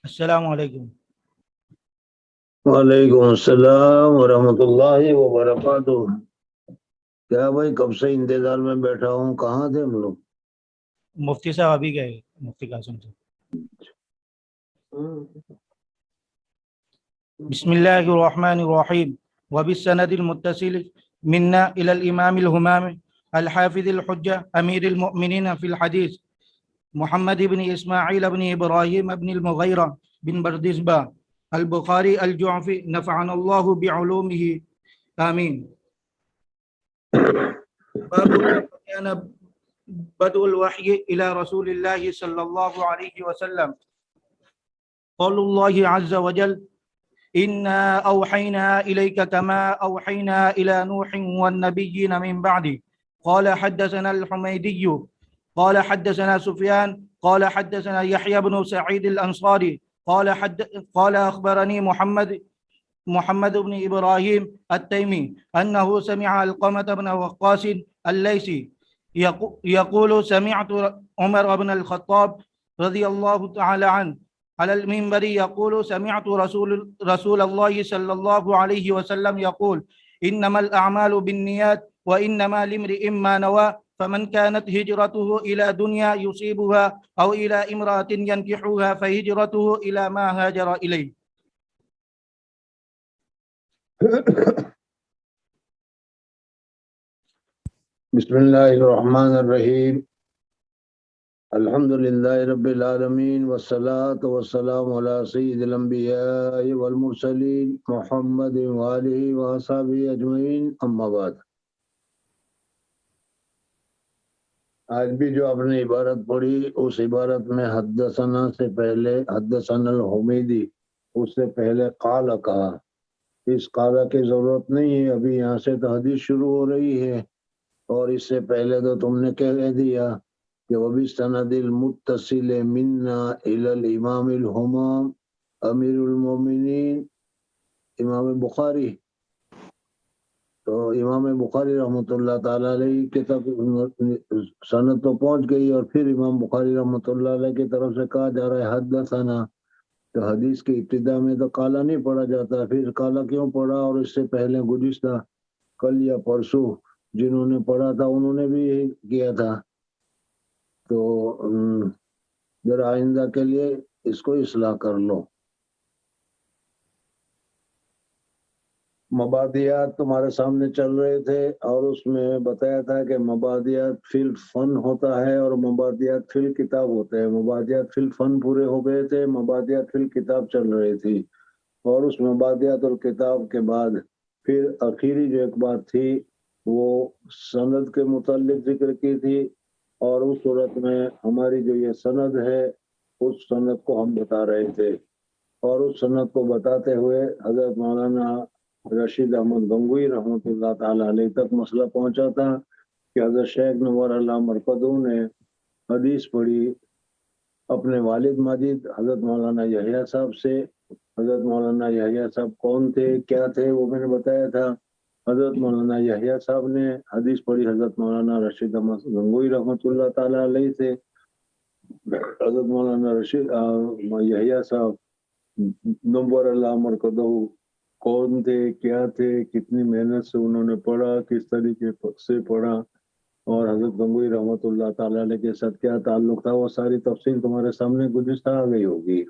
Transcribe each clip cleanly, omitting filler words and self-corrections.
السلام علیکم۔ وعلیکم السلام ورحمۃ اللہ وبرکاتہ۔ کیا بھائی کب سے انتظار میں بیٹھا ہوں، کہاں تھے ہم لوگ؟ مفتی صاحب ابھی گئے، مفتی قاسم سے۔ بسم اللہ الرحمن الرحیم۔ وبالسند المتصل منا الى الامام الهمام الحافظ الحجة امیر المؤمنین فی الحدیث محمد بن اسماعیل بن ابراہیم بن المغیرہ بن بردزبہ البخاری الجعفی نفعنا اللہ بعلومہ آمین۔ باب كان بدء الوحي إلى رسول الله صلى الله عليه وسلم. قول الله عز وجل: إنا أوحينا إليك كما أوحينا إلى نوح والنبيين من بعده. قال حدثنا الحميدي قال حدثنا سفيان قال حدثنا يحيى بن سعيد الأنصاري قال أخبرني محمد بن إبراهيم التيمي أنه سمع علقمة بن وقاص الليثي يقول سمعت عمر بن الخطاب رضي الله تعالى عنه على المنبر يقول سمعت رسول الله صلى الله عليه وسلم يقول: إنما الأعمال بالنيات وإنما لامرئ ما نوى فمن كانت هجرته إلى دنيا يصيبها أو إلى امرأة ينكحها فهجرته إلى ما هاجر إليه. بسم اللہ الرحمن الرحیم۔ الحمد للہ رب العالمین والصلاة والسلام علی سید الانبیاء والمرسلین محمد وآلہ وصحبہ اجمعین، اما بعد۔ آج بھی جو آپ نے عبارت پڑھی اس عبارت میں حدثنا سے پہلے حدثنا الحمیدی، اس سے پہلے قال کہا۔ اس قال کی ضرورت نہیں ہے، ابھی یہاں سے تو حدیث شروع ہو رہی ہے، اور اس سے پہلے تو تم نے کہہ دیا کہ وبالسند المتصل منا الی الامام الہمام امیر المومنین امام بخاری۔ تو امام بخاری رحمۃ اللہ تعالیٰ علیہ کی طرف سند تو پہنچ گئی، اور پھر امام بخاری رحمۃ اللہ علیہ کی طرف سے کہا جا رہا ہے حدثنا۔ تو حدیث کی ابتدا میں تو کالا نہیں پڑھا جاتا، پھر کالا کیوں پڑھا؟ اور اس سے پہلے گزشتہ کل یا پرسوں جنہوں نے پڑھا تھا انہوں نے بھی یہی کیا تھا۔ تو ذرا آئندہ کے لیے اس کو اصلاح کر لو۔ مبادیات تمہارے سامنے چل رہے تھے، اور اس میں بتایا تھا کہ مبادیات فی الفن ہوتا ہے اور مبادیات فی الکتاب ہوتے ہیں۔ مبادیات فی الفن پورے ہو گئے تھے، مبادیات فی الکتاب چل رہی تھی، اور اس مبادیات اور کتاب کے بعد پھر آخری جو ایک بات تھی وہ سند کے متعلق ذکر کی تھی، اور اس صورت میں ہماری جو یہ سند ہے اس سند کو ہم بتا رہے تھے، اور اس سند کو بتاتے ہوئے حضرت مولانا رشید احمد گنگوئی رحمۃ اللہ تعالیٰ علیہ تک مسئلہ پہنچا تھا کہ حضرت شیخ نور اللہ مرقدو نے حدیث پڑھی اپنے والد ماجد حضرت مولانا یحییٰ صاحب سے۔ حضرت مولانا یحییٰ صاحب کون تھے، کیا تھے، وہ میں نے بتایا تھا۔ حضرت مولانا یحییٰ صاحب نے حدیث پڑھی حضرت مولانا رشید احمد گنگوئی رحمۃ اللہ تعالیٰ علیہ سے۔ حضرت مولانا رشید یحییٰ صاحب نور اللہ مرقدو کون تھے، کیا تھے، کتنی محنت سے انہوں نے پڑھا، کس طریقے سے پڑھا، اور حضرت گنگوئی رحمۃ اللہ تعالیٰ علیہ کے ساتھ کیا تعلق تھا، وہ ساری تفصیل تمہارے سامنے گزشتہ آ گئی ہوگی۔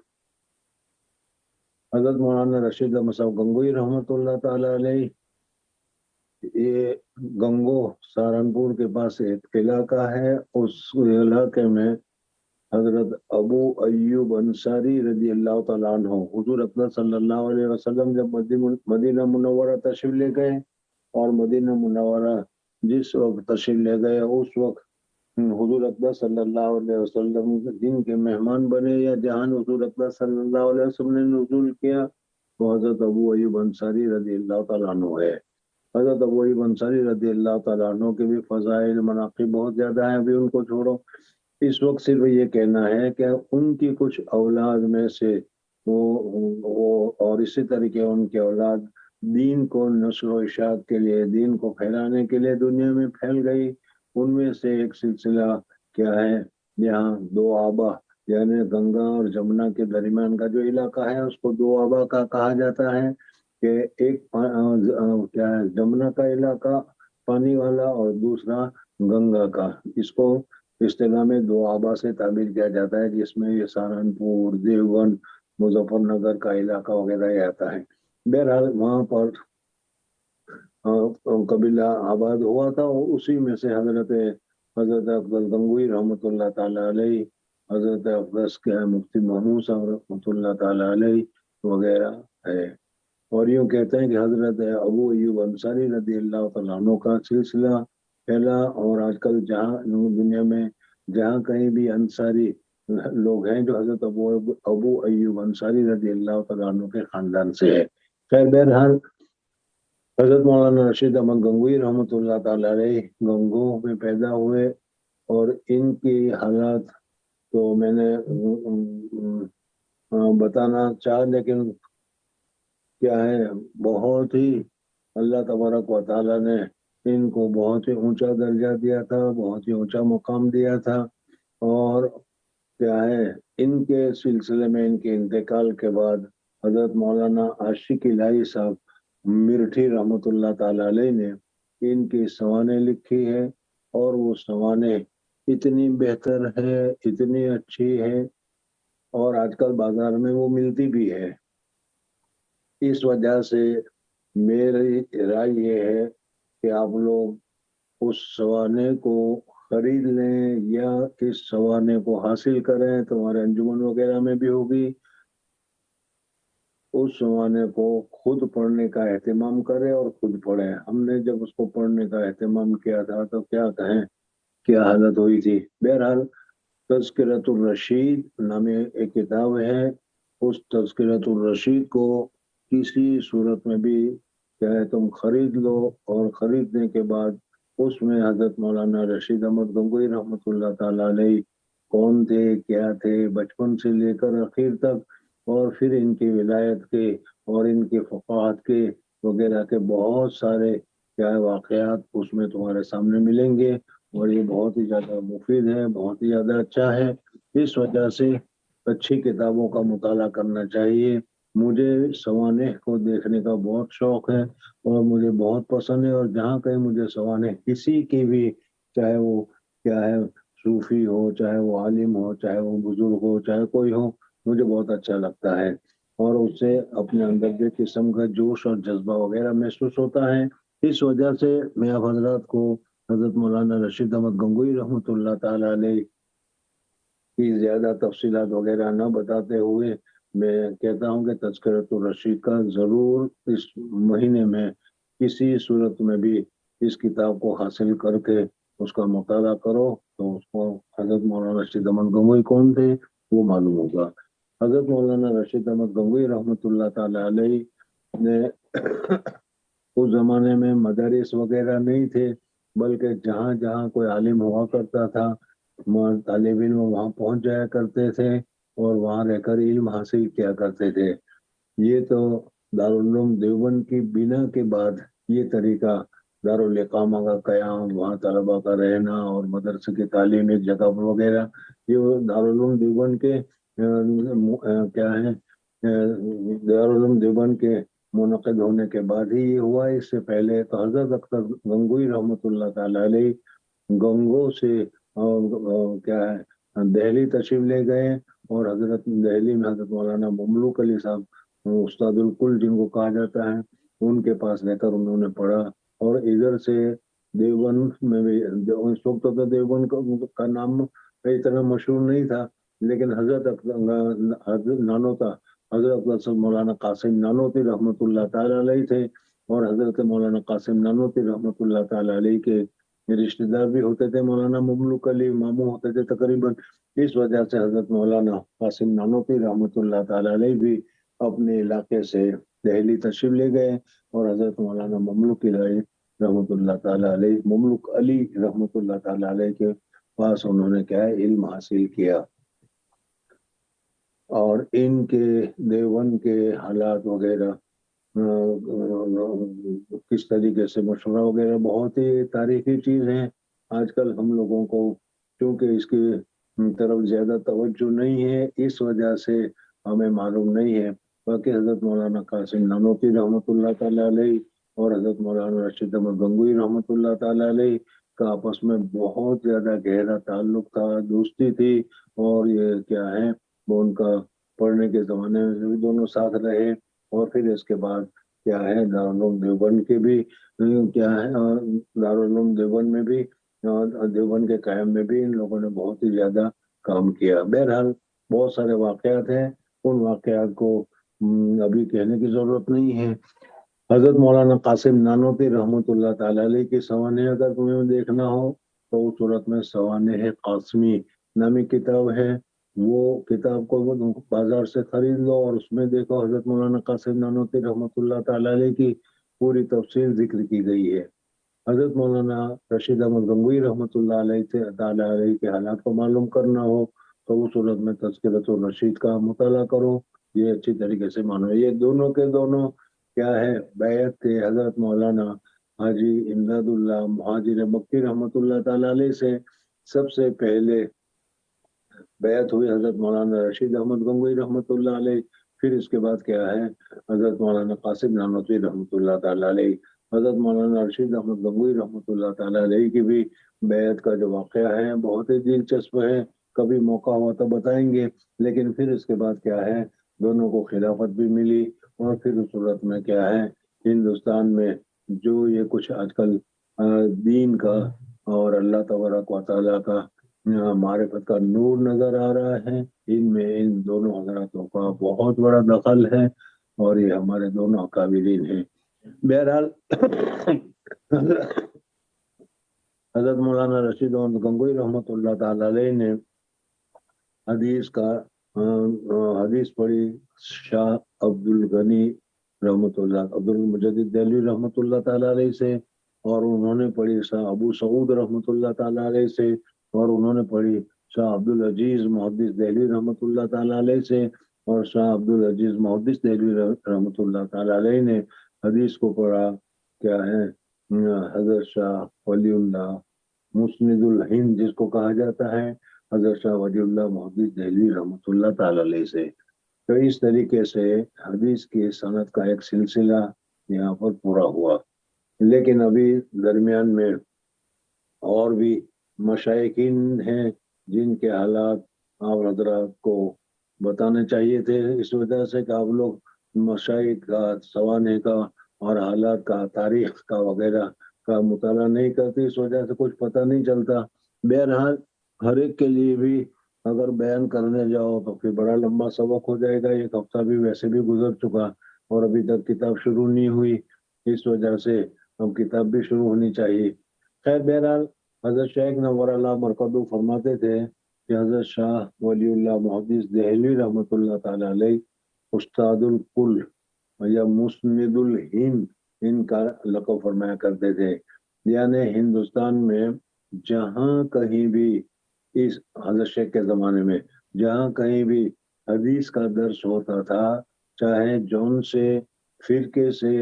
حضرت مولانا رشید احمد صاحب گنگوئی رحمۃ اللہ تعالیٰ علیہ، یہ گنگو سہارنپور کے پاس ایک علاقہ ہے، اس علاقے میں حضرت ابو ایوب انصاری رضی اللہ تعالیٰ عنہ، حضور اکرم صلی اللہ علیہ وسلم جب مدینہ منورہ تشریف لے گئے، اور مدینہ منورہ جس وقت تشریف لے گئے اس وقت حضور اکرم صلی اللہ علیہ وسلم جن کے مہمان بنے یا جہاں حضور اکرم صلی اللہ علیہ وسلم نے نزول کیا وہ حضرت ابو ایوب انصاری رضی اللہ تعالیٰ عنہ ہے۔ حضرت ابو ایوب انصاری رضی اللہ تعالیٰ عنہ کے بھی فضائل مناقب بہت زیادہ ہیں، ابھی ان کو چھوڑو۔ اس وقت صرف یہ کہنا ہے کہ ان کی کچھ اولاد میں سے وہ اور اسی طریقے ان کی اولاد دین کو نشر و اشاعت کے لیے، دین کو پھیلانے کے لیے دنیا میں پھیل گئی۔ ان میں سے ایک سلسلہ کیا ہے، یہاں دو آبا یعنی گنگا اور جمنا کے درمیان کا جو علاقہ ہے اس کو دو آبا کا کہا جاتا ہے کہ ایک کیا ہے جمنا کا علاقہ پانی والا اور دوسرا گنگا کا. اس کو اصطلاح میں دو آبا سے تعبیر کیا جاتا ہے جس میں یہ سہارنپور دیوبند مظفر نگر کا علاقہ وغیرہ یہ آتا ہے. بہرحال وہاں پر قبیلہ آباد ہوا تھا اور اسی میں سے حضرت افضل گنگوئی رحمۃ اللہ تعالی علیہ، حضرت افضل کے مفتی محمود صاحب رحمۃ اللہ تعالی علیہ وغیرہ ہے. اور یوں کہتے ہیں کہ حضرت ابو ایوب انصاری رضی اللہ تعالیٰ عنہ کا سلسلہ پھیلا، اور آج کل جہاں دنیا میں جہاں کہیں بھی انصاری لوگ ہیں جو حضرت ابو ایوب انصاری رضی اللہ تعالیٰ عنہ کے خاندان سے ہے. خیر بہرحال حضرت مولانا رشید احمد گنگوئی رحمۃ اللہ تعالیٰ علیہ گنگو میں پیدا ہوئے، اور ان کی حالات تو میں نے بتانا چاہ، لیکن کیا ہے بہت ہی اللہ تبارک و تعالیٰ نے ان کو بہت ہی اونچا درجہ دیا تھا، بہت ہی اونچا مقام دیا تھا. اور کیا ہے ان کے سلسلے میں ان کے انتقال کے بعد حضرت مولانا عاشق الہی صاحب مرٹھی رحمۃ اللہ تعالی علیہ نے ان کی سوانح لکھی ہے، اور وہ سوانح اتنی بہتر ہے، اتنی اچھی ہے، اور آج کل بازار میں وہ ملتی بھی ہے. اس وجہ سے میری رائے یہ ہے کہ آپ لوگ اس سوانح کو خرید لیں یا اس سوانح کو حاصل کریں. تمہارے انجمن وغیرہ میں بھی ہوگی. اس سوانح کو خود پڑھنے کا اہتمام کریں اور خود پڑھیں. ہم نے جب اس کو پڑھنے کا اہتمام کیا تھا تو کیا کہیں کیا حالت ہوئی تھی. بہرحال تذکرۃ الرشید نامی ایک کتاب ہے. اس تذکرۃ الرشید کو کسی صورت میں بھی چاہے تم خرید لو، اور خریدنے کے بعد اس میں حضرت مولانا رشید احمد گنگوئی رحمۃ اللہ تعالی علیہ کون تھے، کیا تھے، بچپن سے لے کر آخر تک، اور پھر ان کی ولایت کے اور ان کی فقاہت کے وغیرہ کے بہت سارے کیا واقعات اس میں تمہارے سامنے ملیں گے. اور یہ بہت ہی زیادہ مفید ہے، بہت ہی زیادہ اچھا ہے. اس وجہ سے اچھی کتابوں کا مطالعہ کرنا چاہیے. مجھے سوانح کو دیکھنے کا بہت شوق ہے اور مجھے بہت پسند ہے، اور جہاں کہیں مجھے سوانح کسی کی بھی، چاہے وہ کیا ہے صوفی ہو، چاہے وہ عالم ہو، چاہے وہ بزرگ ہو، چاہے کوئی ہو، مجھے بہت اچھا لگتا ہے. اور اس سے اپنے اندر جو قسم کا جوش اور جذبہ وغیرہ محسوس ہوتا ہے. اس وجہ سے میں آپ حضرات کو حضرت مولانا رشید احمد گنگوئی رحمۃ اللہ تعالی علیہ کی زیادہ تفصیلات وغیرہ نہ بتاتے ہوئے میں کہتا ہوں کہ تذکرۃ الرشید کا ضرور اس مہینے میں کسی صورت میں بھی اس کتاب کو حاصل کر کے اس کا مطالعہ کرو تو اس کو حضرت مولانا رشید احمد گنگوئی کون تھے وہ معلوم ہوگا. حضرت مولانا رشید احمد گنگوئی رحمۃ اللہ تعالی علیہ نے اس زمانے میں مدارس وغیرہ نہیں تھے، بلکہ جہاں جہاں کوئی عالم ہوا کرتا تھا طالب علم وہاں پہنچ جایا کرتے تھے اور وہاں رہ کر علم حاصل کیا کرتے تھے. یہ تو دارالعلوم دیوبند کی بنا کے بعد یہ طریقہ دارالاقامہ کا قیام، وہاں طلباء کا رہنا اور مدرسے کی تعلیم ایک جگہ پر وغیرہ، یہ دارالعلوم دیوبند کے کیا ہے دارالعلوم دیوبند کے منعقد ہونے کے بعد ہی یہ ہوا. اس سے پہلے تو حضرت اختر گنگوئی رحمۃ اللہ تعالی علیہ گنگو سے کیا ہے دہلی تشریف لے گئے، اور حضرت دہلی میں حضرت مولانا مملوک علی صاحب استاد الکل جن کو کہا جاتا ہے ان کے پاس رہ کر انہوں نے پڑھا. اور ادھر سے دیوبند میں بھی اس وقت تو دیوبند کا نام اتنا مشہور نہیں تھا، لیکن حضرت نانوتا حضرت مولانا قاسم نانوتی رحمۃ اللہ تعالی علیہ تھے، اور حضرت مولانا قاسم نانوتی رحمۃ اللہ تعالی علیہ کے رشتہ دار بھی ہوتے تھے مولانا مملوک علی، ماموں ہوتے تھے تقریباً. اس وجہ سے حضرت مولانا قاسم نانوتی رحمۃ اللہ تعالی علیہ بھی اپنے علاقے سے دہلی تشریف لے گئے، اور حضرت مولانا مملوک علی رحمۃ اللہ تعالی علیہ مملوک علی رحمۃ اللہ تعالی علیہ کے پاس انہوں نے کیا ہے علم حاصل کیا. اور ان کے دیوبند کے حالات وغیرہ کس طریقے سے مشورہ وغیرہ بہت ہی تاریخی چیز ہیں. آج کل ہم لوگوں کو چونکہ اس کی طرف زیادہ توجہ نہیں ہے، اس وجہ سے ہمیں معلوم نہیں ہے. باقی حضرت مولانا قاسم نانوتوی رحمۃ اللہ تعالیٰ علیہ اور حضرت مولانا رشید احمد گنگوئی رحمۃ اللہ تعالیٰ علیہ کا آپس میں بہت زیادہ گہرا تعلق تھا، دوستی تھی. اور یہ کیا ہے، وہ ان کا پڑھنے کے زمانے میں بھی دونوں ساتھ رہے. اور پھر اس کے بعد کیا ہے، دارالعلوم دیوبند کے بھی کیا ہے، دارالعلوم دیوبند میں بھی دیوبند کے قیام میں بھی ان لوگوں نے بہت ہی زیادہ کام کیا. بہرحال بہت سارے واقعات ہیں، ان واقعات کو ابھی کہنے کی ضرورت نہیں ہے. حضرت مولانا قاسم نانوتوی رحمۃ اللہ تعالیٰ علیہ کی سوانح اگر تمہیں دیکھنا ہو تو اس صورت میں سوانح قاسمی نامی کتاب ہے. وہ کتاب کو بازار سے خرید لو اور اس میں دیکھو حضرت مولانا قاسم نانوتوی رحمۃ اللہ تعالیٰ علیہ کی پوری تفصیل ذکر کی گئی ہے. حضرت مولانا رشید احمد گنگوئی رحمۃ اللہ علیہ تعالیٰ علیہ کے حالات کو معلوم کرنا ہو تو اس صورت میں تذکرۃ الرشید کا مطالعہ کرو. یہ اچھی طریقے سے مانو. یہ دونوں کے دونوں کیا ہے، بیعت تھے حضرت مولانا حاجی امداد اللہ مہاجر مکی رحمۃ اللہ تعالیٰ علیہ سے. سب سے پہلے بیعت ہوئی حضرت مولانا رشید احمد گنگوئی رحمۃ اللہ علیہ. پھر اس کے بعد کیا ہے، حضرت مولانا قاسم نانوتوی رحمۃ اللہ تعالیٰ علیہ. حضرت مولانا رشید احمد گنگوئی رحمۃ اللہ تعالیٰ علیہ کی بھی بیعت کا جو واقعہ ہے بہت ہی دلچسپ ہے. کبھی موقع ہوا تو بتائیں گے. لیکن پھر اس کے بعد کیا ہے، دونوں کو خلافت بھی ملی. اور پھر اس صورت میں کیا ہے، ہندوستان میں جو یہ کچھ آج کل دین کا اور اللہ تبارک و تعالیٰ کا معرفت کا نور نظر آ رہا ہے، ان میں ان دونوں حضراتوں کا بہت بڑا دخل ہے اور یہ ہمارے دونوں اکابرین ہیں. بہرحال حضرت مولانا رشید احمد گنگوئی رحمۃ اللہ تعالیٰ علیہ نے حدیث پڑھی شاہ عبد الغنی رحمۃ اللہ عبد المجدد دہلوی رحمۃ اللہ تعالیٰ علیہ سے، اور انہوں نے پڑھی شاہ ابو سعود رحمۃ اللہ تعالیٰ علیہ سے، اور انہوں نے پڑھی شاہ عبد العزیز محدث دہلوی رحمۃ اللہ تعالیٰ علیہ سے. اور شاہ عبد العزیز محدث دہلوی رحمۃ اللہ تعالیٰ علیہ نے حدیث کو پڑھا کیا ہے، حضرت شاہ ولی اللہ مسند الہند جس کو کہا جاتا ہے، حضرت شاہ ولی اللہ محدث دہلوی رحمۃ اللہ تعالیٰ علیہ سے. تو اس طریقے سے حدیث کی صنعت کا ایک سلسلہ یہاں پر پورا ہوا. لیکن ابھی درمیان میں اور بھی مشائقین ہیں جن کے حالات آپ حضرات کو بتانے چاہیے تھے، اس وجہ سے کہ آپ لوگ مشائق کا سوانح کا اور حالات کا تاریخ کا وغیرہ کا مطالعہ نہیں کرتے، اس وجہ سے کچھ پتہ نہیں چلتا. بہرحال ہر ایک کے لیے بھی اگر بیان کرنے جاؤ تو پھر بڑا لمبا سبق ہو جائے گا. ایک ہفتہ بھی ویسے بھی گزر چکا اور ابھی تک کتاب شروع نہیں ہوئی، اس وجہ سے اب کتاب بھی شروع ہونی چاہیے. خیر بہرحال حضرت شیخ نور اللہ مرقدو فرماتے تھے کہ حضرت شاہ ولی اللہ محدث دہلوی رحمۃ اللہ تعالیٰ علیہ استاد الکل یا مسند الہند ان کا لقب فرمایا کرتے تھے. یعنی ہندوستان میں جہاں کہیں بھی اس حضرت شیخ کے زمانے میں جہاں کہیں بھی حدیث کا درس ہوتا تھا، چاہے جون سے فرقے سے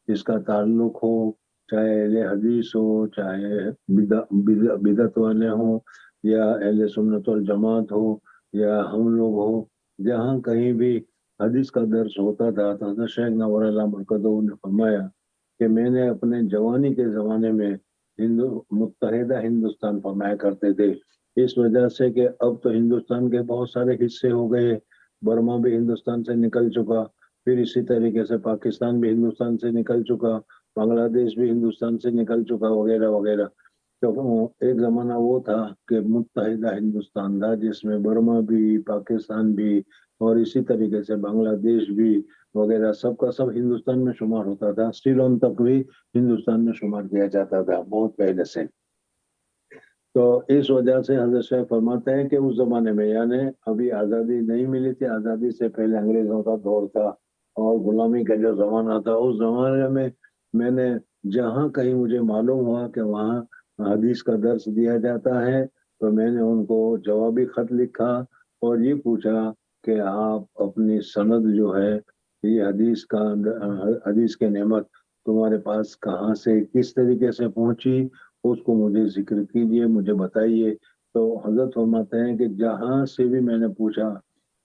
اس کا تعلق ہو، چاہے اہل حدیث ہو، چاہے بدعت والے ہوں، یا اہل سنت والجماعت ہو، یا ہم لوگ ہو، جہاں کہیں بھی حدیث کا درس ہوتا تھا تو حضرت شیخ نور اللہ مرقدو نے فرمایا کہ میں نے اپنے جوانی کے زمانے میں متحدہ ہندوستان فرمایا کرتے تھے. اس وجہ سے کہ اب تو ہندوستان کے بہت سارے حصے ہو گئے، برما بھی ہندوستان سے نکل چکا، پھر اسی طریقے سے پاکستان بھی ہندوستان سے نکل چکا، بنگلہ دیش بھی ہندوستان سے نکل چکا وغیرہ وغیرہ. تو ایک زمانہ وہ تھا کہ متحدہ ہندوستان تھا جس میں برما بھی، پاکستان بھی اور اسی طریقے سے بنگلہ دیش بھی وغیرہ سب کا سب ہندوستان میں شمار ہوتا تھا. سیلون تک بھی ہندوستان میں شمار کیا جاتا تھا بہت پہلے سے. تو اس وجہ سے حضرت شیخ فرماتے ہیں کہ اس زمانے میں یعنی ابھی آزادی نہیں ملی تھی، آزادی سے پہلے انگریزوں کا دور تھا اور غلامی کا جو زمانہ تھا، اس زمانے میں نے جہاں کہیں مجھے معلوم ہوا کہ وہاں حدیث کا درس دیا جاتا ہے تو میں نے ان کو جوابی خط لکھا اور یہ پوچھا کہ آپ اپنی سند جو ہے یہ حدیث کے نعمت تمہارے پاس کہاں سے کس طریقے سے پہنچی، اس کو مجھے ذکر کیجئے، مجھے بتائیے. تو حضرت فرماتے ہیں کہ جہاں سے بھی میں نے پوچھا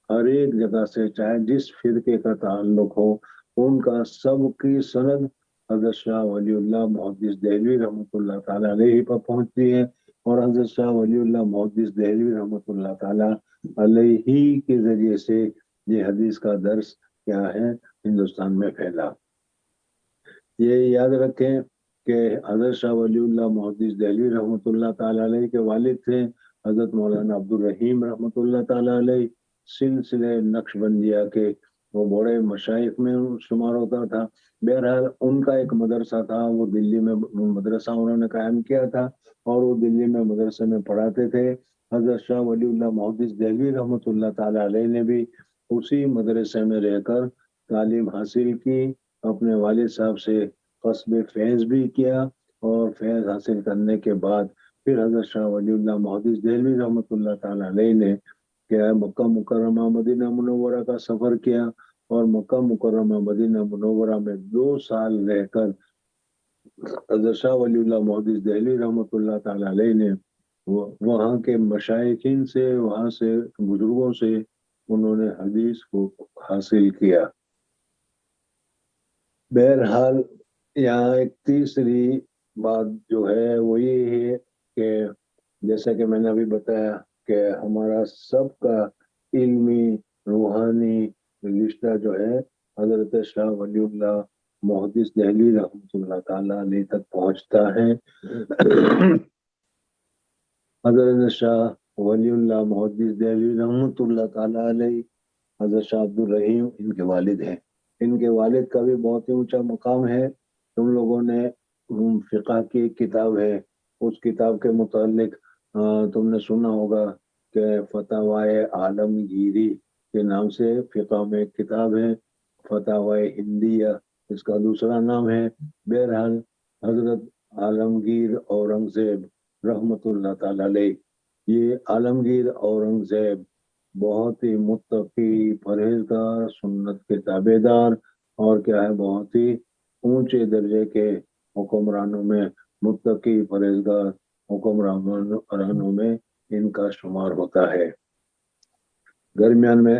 ہر ایک جگہ سے چاہے جس فرقے کا تعلق ہو ان کا سب کی سند حضرت شاہ ولی اللہ محدث دہلوی رحمۃ اللہ تعالیٰ علیہ پر پہنچتی ہے، اور حضرت شاہ ولی اللہ محدث دہلوی رحمۃ اللہ تعالیٰ علیہ کے ذریعے سے یہ حدیث کا درس کیا ہے ہندوستان میں پھیلا۔ یہ یاد رکھیں کہ حضرت شاہ ولی اللہ محدث دہلوی رحمۃ اللہ تعالیٰ علیہ کے والد تھے حضرت مولانا عبدالرحیم رحمۃ اللہ تعالیٰ علیہ، سلسلے نقش بندیہ کے وہ بڑے مشائخ میں شمار ہوتا تھا۔ بہرحال ان کا ایک مدرسہ تھا، وہ دلی میں مدرسہ انہوں نے قائم کیا تھا اور وہ دلی میں مدرسے میں پڑھاتے تھے۔ حضرت شاہ ولی اللہ محدث دہلوی رحمۃ اللہ تعالیٰ علیہ نے بھی اسی مدرسے میں رہ کر تعلیم حاصل کی، اپنے والد صاحب سے قصب فیض بھی کیا، اور فیض حاصل کرنے کے بعد پھر حضرت شاہ ولی اللہ محدث دہلوی رحمۃ اللہ تعالیٰ علیہ نے کیا مکہ مکرمہ مدینہ منورہ کا سفر کیا، اور مکہ مکرمہ مدینہ منورہ میں 2 سال رہ کر حضرت شاہ ولی اللہ محدث دہلوی رحمۃ اللہ تعالیٰ علیہ نے وہاں کے مشائخین سے، وہاں سے بزرگوں سے انہوں نے حدیث کو حاصل کیا۔ بہرحال یہاں ایک تیسری بات جو ہے وہ یہ ہے کہ جیسا کہ میں نے ابھی بتایا کہ ہمارا سب کا علمی روحانی رشتہ جو ہے حضرت شاہ ولی اللہ محدث دہلوی رحمۃ اللہ تعالیٰ علیہ تک پہنچتا ہے۔ حضرت شاہ ولی اللہ محدث دہلوی رحمۃ اللہ تعالیٰ علیہ حضرت شاہ عبدالرحیم ان کے والد ہیں، ان کے والد کا بھی بہت ہی اونچا مقام ہے۔ تم لوگوں نے فقہ کی ایک کتاب ہے، اس کتاب کے متعلق تم نے سنا ہوگا کہ فتاوی عالمگیری کے نام سے فقہ میں ایک کتاب ہے، فتاوی ہندیہ اس کا دوسرا نام ہے۔ بہرحال حضرت عالمگیر اورنگزیب رحمۃ اللہ تعالی علیہ، یہ عالمگیر اورنگزیب بہت ہی متقی پرہیزگار سنت کے تابع دار اور کیا ہے بہت ہی اونچے درجے کے حکمرانوں میں، متقی پرہیزگار حکمرانوں میں ان کا شمار ہوتا ہے۔ درمیان میں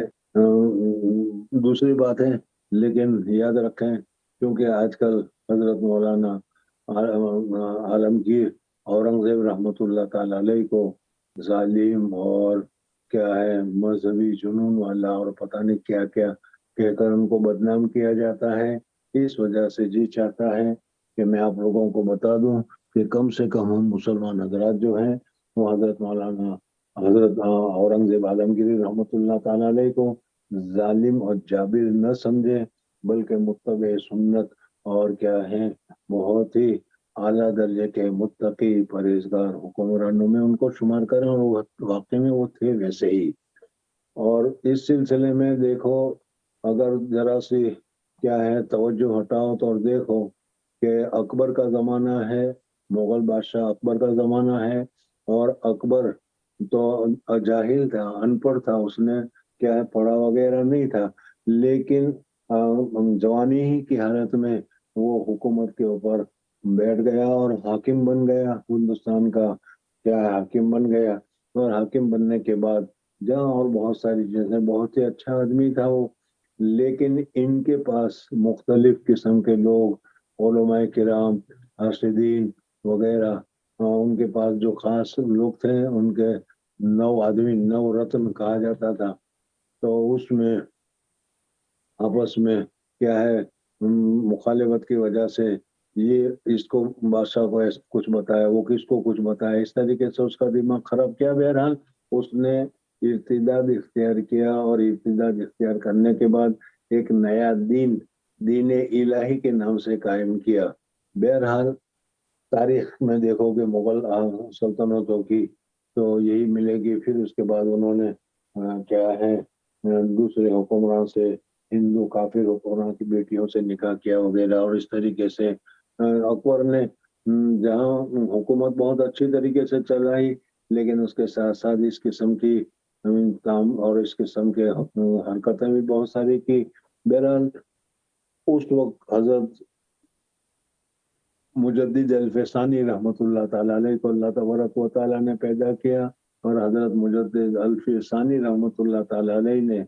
دوسری بات ہے، لیکن یاد رکھیں کیونکہ آج کل حضرت مولانا عالمگیر اورنگزیب رحمۃ اللہ تعالی علیہ کو ظالم اور کیا ہے مذہبی جنون والا اور پتہ نہیں کیا کیا کہہ کر ان کو بدنام کیا جاتا ہے، اس وجہ سے جی چاہتا ہے کہ میں آپ لوگوں کو بتا دوں کہ کم سے کم ہم مسلمان حضرات جو ہیں وہ حضرت مولانا حضرت اورنگزیب عالمگیری رحمۃ اللہ تعالی علیہ کو ظالم اور جابر نہ سمجھے، بلکہ متبع سنت اور کیا ہے بہت ہی اعلیٰ درجے کے متقی پرہیزگار حکمرانوں میں ان کو شمار کریں، اور واقعی میں وہ تھے ویسے ہی۔ اور اس سلسلے میں دیکھو، اگر ذرا سی کیا ہے توجہ ہٹاؤ تو دیکھو کہ اکبر کا زمانہ ہے، مغل بادشاہ اکبر کا زمانہ ہے، اور اکبر تو جاہل تھا، ان پڑھ تھا، اس نے کیا ہے پڑھا وغیرہ نہیں تھا، لیکن جوانی ہی کی حالت میں وہ حکومت کے اوپر بیٹھ گیا اور حاکم بن گیا، ہندوستان کا کیا ہے حاکم بن گیا۔ اور حاکم بننے کے بعد جہاں اور بہت ساری چیزیں، بہت ہی اچھا آدمی تھا وہ، لیکن ان کے پاس مختلف قسم کے لوگ علماء کرام حاسدین وغیرہ، ان کے پاس جو خاص لوگ تھے ان کے 9 آدمی 9 رتن کہا جاتا تھا، تو اس میں آپس میں کیا ہے مخالفت کی وجہ سے یہ اس کو بادشاہ کو کچھ بتایا، وہ کس کو کچھ بتایا، اس طریقے سے اس کا دماغ خراب کیا۔ بہرحال اس نے ارتداد اختیار کیا، اور ارتداد اختیار کرنے کے بعد ایک نیا دین الہی کے نام سے قائم کیا۔ بہرحال تاریخ میں دیکھو کہ مغل سلطنتوں کی تو یہی ملے گی، پھر اس کے بعد انہوں نے کیا ہے دوسرے حکمران سے، ہندو کافر حکمران کی بیٹیوں سے نکاح کیا وغیرہ، اور اس طریقے سے اکبر نے جہاں حکومت بہت اچھی طریقے سے چلائی، لیکن اس کے ساتھ ساتھ اس قسم کی کام اور اس قسم کے حرکتیں بھی بہت ساری کی۔ بہرحال اس وقت حضرت مجدد الفسانی رحمۃ اللہ تعالی علیہ کو اللہ تبارک و تعالیٰ نے پیدا کیا، اور حضرت مجدد الفی ثانی رحمۃ اللہ تعالی علیہ نے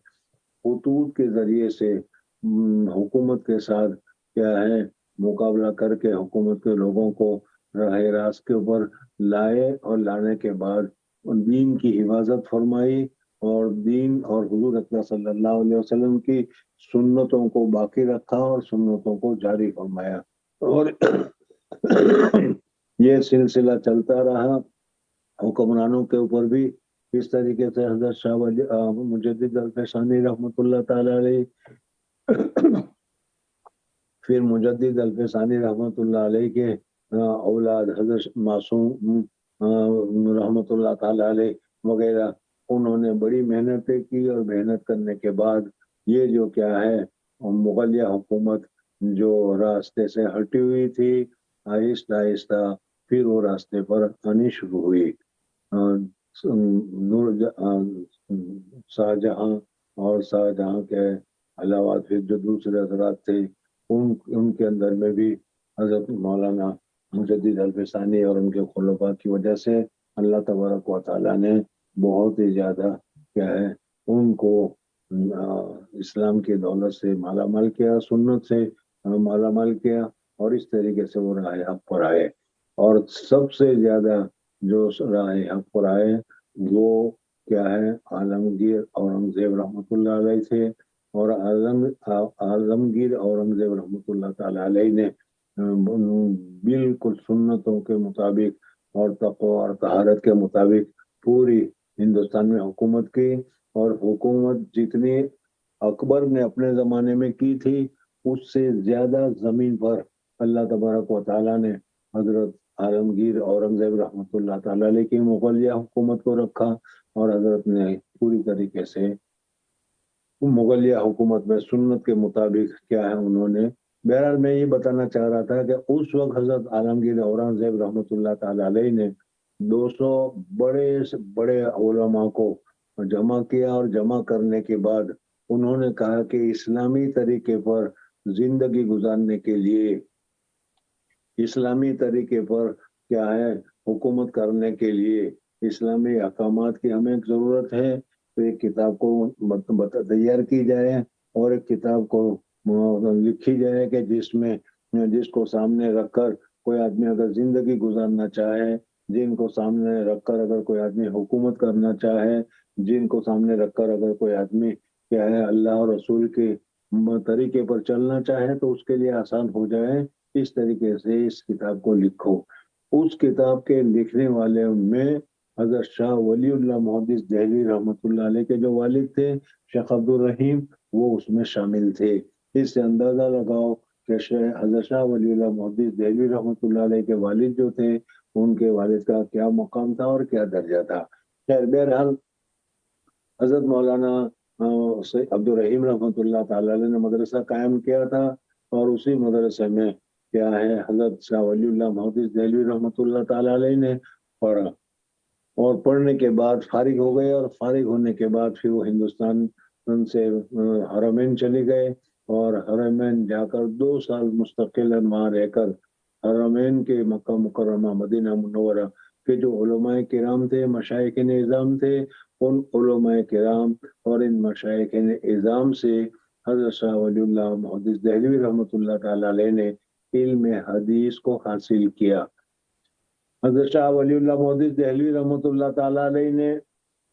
خطوط کے ذریعے سے حکومت کے ساتھ کیا ہے مقابلہ کر کے حکومت کے لوگوں کو راہ راست کے اوپر لائے، اور لانے کے بعد دین کی حفاظت فرمائی، اور دین اور حضور اکرم صلی اللہ علیہ وسلم کی سنتوں کو باقی رکھا اور سنتوں کو جاری فرمایا، اور یہ سلسلہ چلتا رہا حکمرانوں کے اوپر بھی۔ اس طریقے سے حضرت شاہ ولی مجدد الفسانی رحمۃ اللہ تعالی علیہ، پھر مجدد الفسانی رحمۃ اللہ علیہ کے اولاد حضرت معصوم رحمۃ اللہ تعالی علیہ وغیرہ، انہوں نے بڑی محنتیں کی، اور محنت کرنے کے بعد یہ جو کیا ہے مغلیہ حکومت جو راستے سے ہٹی ہوئی تھی، آہستہ آہستہ پھر وہ راستے پر آنی شروع ہوئی۔ شاہجہاں اور شاہجہاں کے علاوہ پھر جو دوسرے حضرات تھے ان کے اندر میں بھی حضرت مولانا مجدد الفسانی اور ان کے خلفاء کی وجہ سے اللہ تبارک و تعالیٰ نے بہت ہی زیادہ کیا ہے ان کو اسلام کی دولت سے مالا مال کیا، سنت سے مالا مال کیا، اور اس طریقے سے وہ راہ حق پر آئے۔ اور سب سے زیادہ جو راہ حق پر آئے وہ کیا ہے عالمگیر اورنگزیب رحمۃ اللہ علیہ تھے، اور عالمگیر اورنگزیب رحمۃ اللہ تعالی علیہ نے بالکل سنتوں کے مطابق اور تقوی اور طہارت کے مطابق پوری ہندوستان میں حکومت کی، اور حکومت جتنی اکبر نے اپنے زمانے میں کی تھی اس سے زیادہ زمین پر اللہ تبارک و تعالیٰ نے حضرت عالمگیر اورنگزیب رحمۃ اللہ تعالی علیہ کی مغلیہ حکومت کو رکھا، اور حضرت نے پوری طریقے سے مغلیہ حکومت میں سنت کے مطابق کیا ہے انہوں نے۔ بہرحال میں یہ بتانا چاہ رہا تھا کہ اس وقت حضرت عالمگیر اورنگزیب رحمۃ اللہ تعالی علیہ نے 200 بڑے سے بڑے علماء کو جمع کیا، اور جمع کرنے کے بعد انہوں نے کہا کہ اسلامی طریقے پر زندگی گزارنے کے لیے، اسلامی طریقے پر کیا ہے حکومت کرنے کے لیے اسلامی احکامات کی ہمیں ضرورت ہے، تو ایک کتاب کو تیار کی جائے، اور ایک کتاب کو لکھی جائے کہ جس کو سامنے رکھ کر کوئی آدمی اگر زندگی گزارنا چاہے، جن کو سامنے رکھ کر اگر کوئی آدمی حکومت کرنا چاہے، جن کو سامنے رکھ کر اگر کوئی آدمی کیا ہے اللہ اور رسول کے طریقے پر چلنا چاہے تو اس کے لیے آسان ہو جائے، اس طریقے سے اس کتاب کو لکھو۔ اس کتاب کے لکھنے والے میں حضرت شاہ ولی اللہ محدث دہلوی رحمۃ اللہ علیہ کے جو والد تھے شیخ عبد الرحیم، وہ اس میں شامل تھے۔ اس سے اندازہ لگاؤ کہ حضرت شاہ ولی اللہ محدث دہلوی رحمۃ اللہ علیہ کے والد جو تھے، ان کے والد کا کیا مقام تھا اور کیا درجہ تھا۔ خیر بہرحال حضرت مولانا عبد الرحیم رحمۃ اللہ تعالی علیہ نے مدرسہ قائم کیا تھا، اور اسی مدرسے میں کیا ہے حضرت شاہ ولی اللہ محدث دہلوی رحمۃ اللہ تعالی علیہ نے پڑھا، اور پڑھنے کے بعد فارغ ہو گئے، اور فارغ ہونے کے بعد پھر وہ ہندوستان سے حرمین چلے گئے، اور حرمین جا کر 2 سال مستقل وہاں رہ کر حرمین کے مکہ مکرمہ مدینہ منورہ کے جو علماء کرام تھے، مشائخ اعظام تھے، ان علماء کرام اور ان مشائخ اعظام سے حضرت شاہ ولی اللہ محدث دہلوی رحمۃ اللہ تعالی علیہ نے علم حدیث کو حاصل کیا۔ حضرت شاہ ولی اللہ محدث دہلوی رحمۃ اللہ تعالی علیہ نے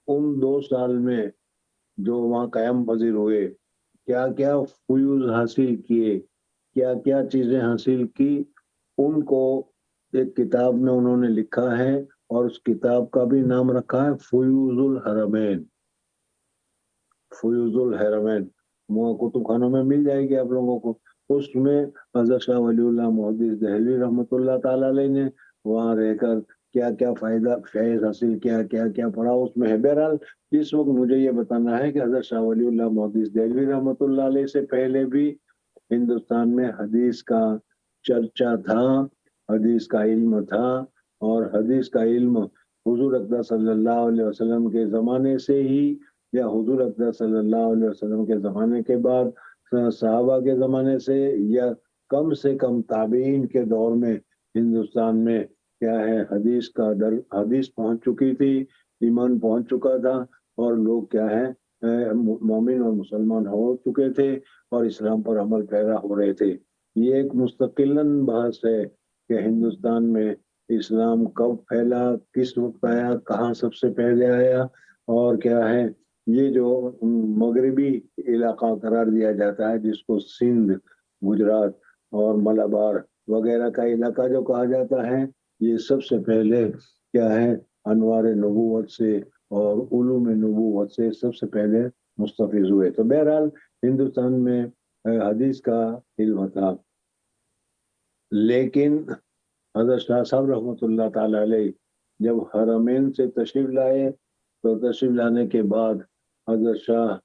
ان 2 سال میں جو وہاں قیام پذیر ہوئے، کیا کیا فیوز حاصل کیے، کیا کیا چیزیں حاصل کی، ان کو ایک کتاب میں انہوں نے لکھا ہے، اور اس کتاب کا بھی نام رکھا ہے فیوز الحرمین۔ فیوز الحرمین کتب خانوں میں مل جائے گی آپ لوگوں کو۔ اس میں حضرت شاہ ولی اللہ محدث دہلوی رحمۃ اللہ تعالی علیہ نے وہاں رہ کر کیا کیا فیض حاصل کیا، کیا کیا پڑھا، اس میں ہے۔ بہرحال اس وقت مجھے یہ بتانا ہے کہ حضرت شاہ ولی اللہ محدث دہلوی رحمۃ اللہ علیہ سے پہلے بھی ہندوستان میں حدیث کا چرچا تھا، حدیث کا علم تھا، اور حدیث کا علم حضور اکرم صلی اللہ علیہ وسلم کے زمانے سے ہی، یا حضور اکرم صلی اللہ علیہ وسلم کے زمانے کے بعد صحابہ کے زمانے سے، یا کم سے کم تابعین کے دور میں ہندوستان میں کیا ہے حدیث پہنچ چکی تھی۔ ایمان پہنچ چکا تھا اور لوگ کیا ہے مومن اور مسلمان ہو چکے تھے اور اسلام پر عمل پیرا ہو رہے تھے۔ یہ ایک مستقلاً بحث ہے کہ ہندوستان میں اسلام کب پھیلا، کس وقت آیا، کہاں سب سے پہلے آیا، اور کیا ہے یہ جو مغربی علاقہ قرار دیا جاتا ہے جس کو سندھ، گجرات اور ملابار وغیرہ کا علاقہ جو کہا جاتا ہے، یہ سب سے پہلے کیا ہے انوار نبوت سے اور علوم نبوت سے سب سے پہلے مستفیض ہوئے۔ تو بہرحال ہندوستان میں حدیث کا علم تھا، لیکن حضرت شاہ صاحب رحمۃ اللہ تعالی علیہ جب حرمین سے تشریف لائے تو تشریف لانے کے بعد حضرت شاہ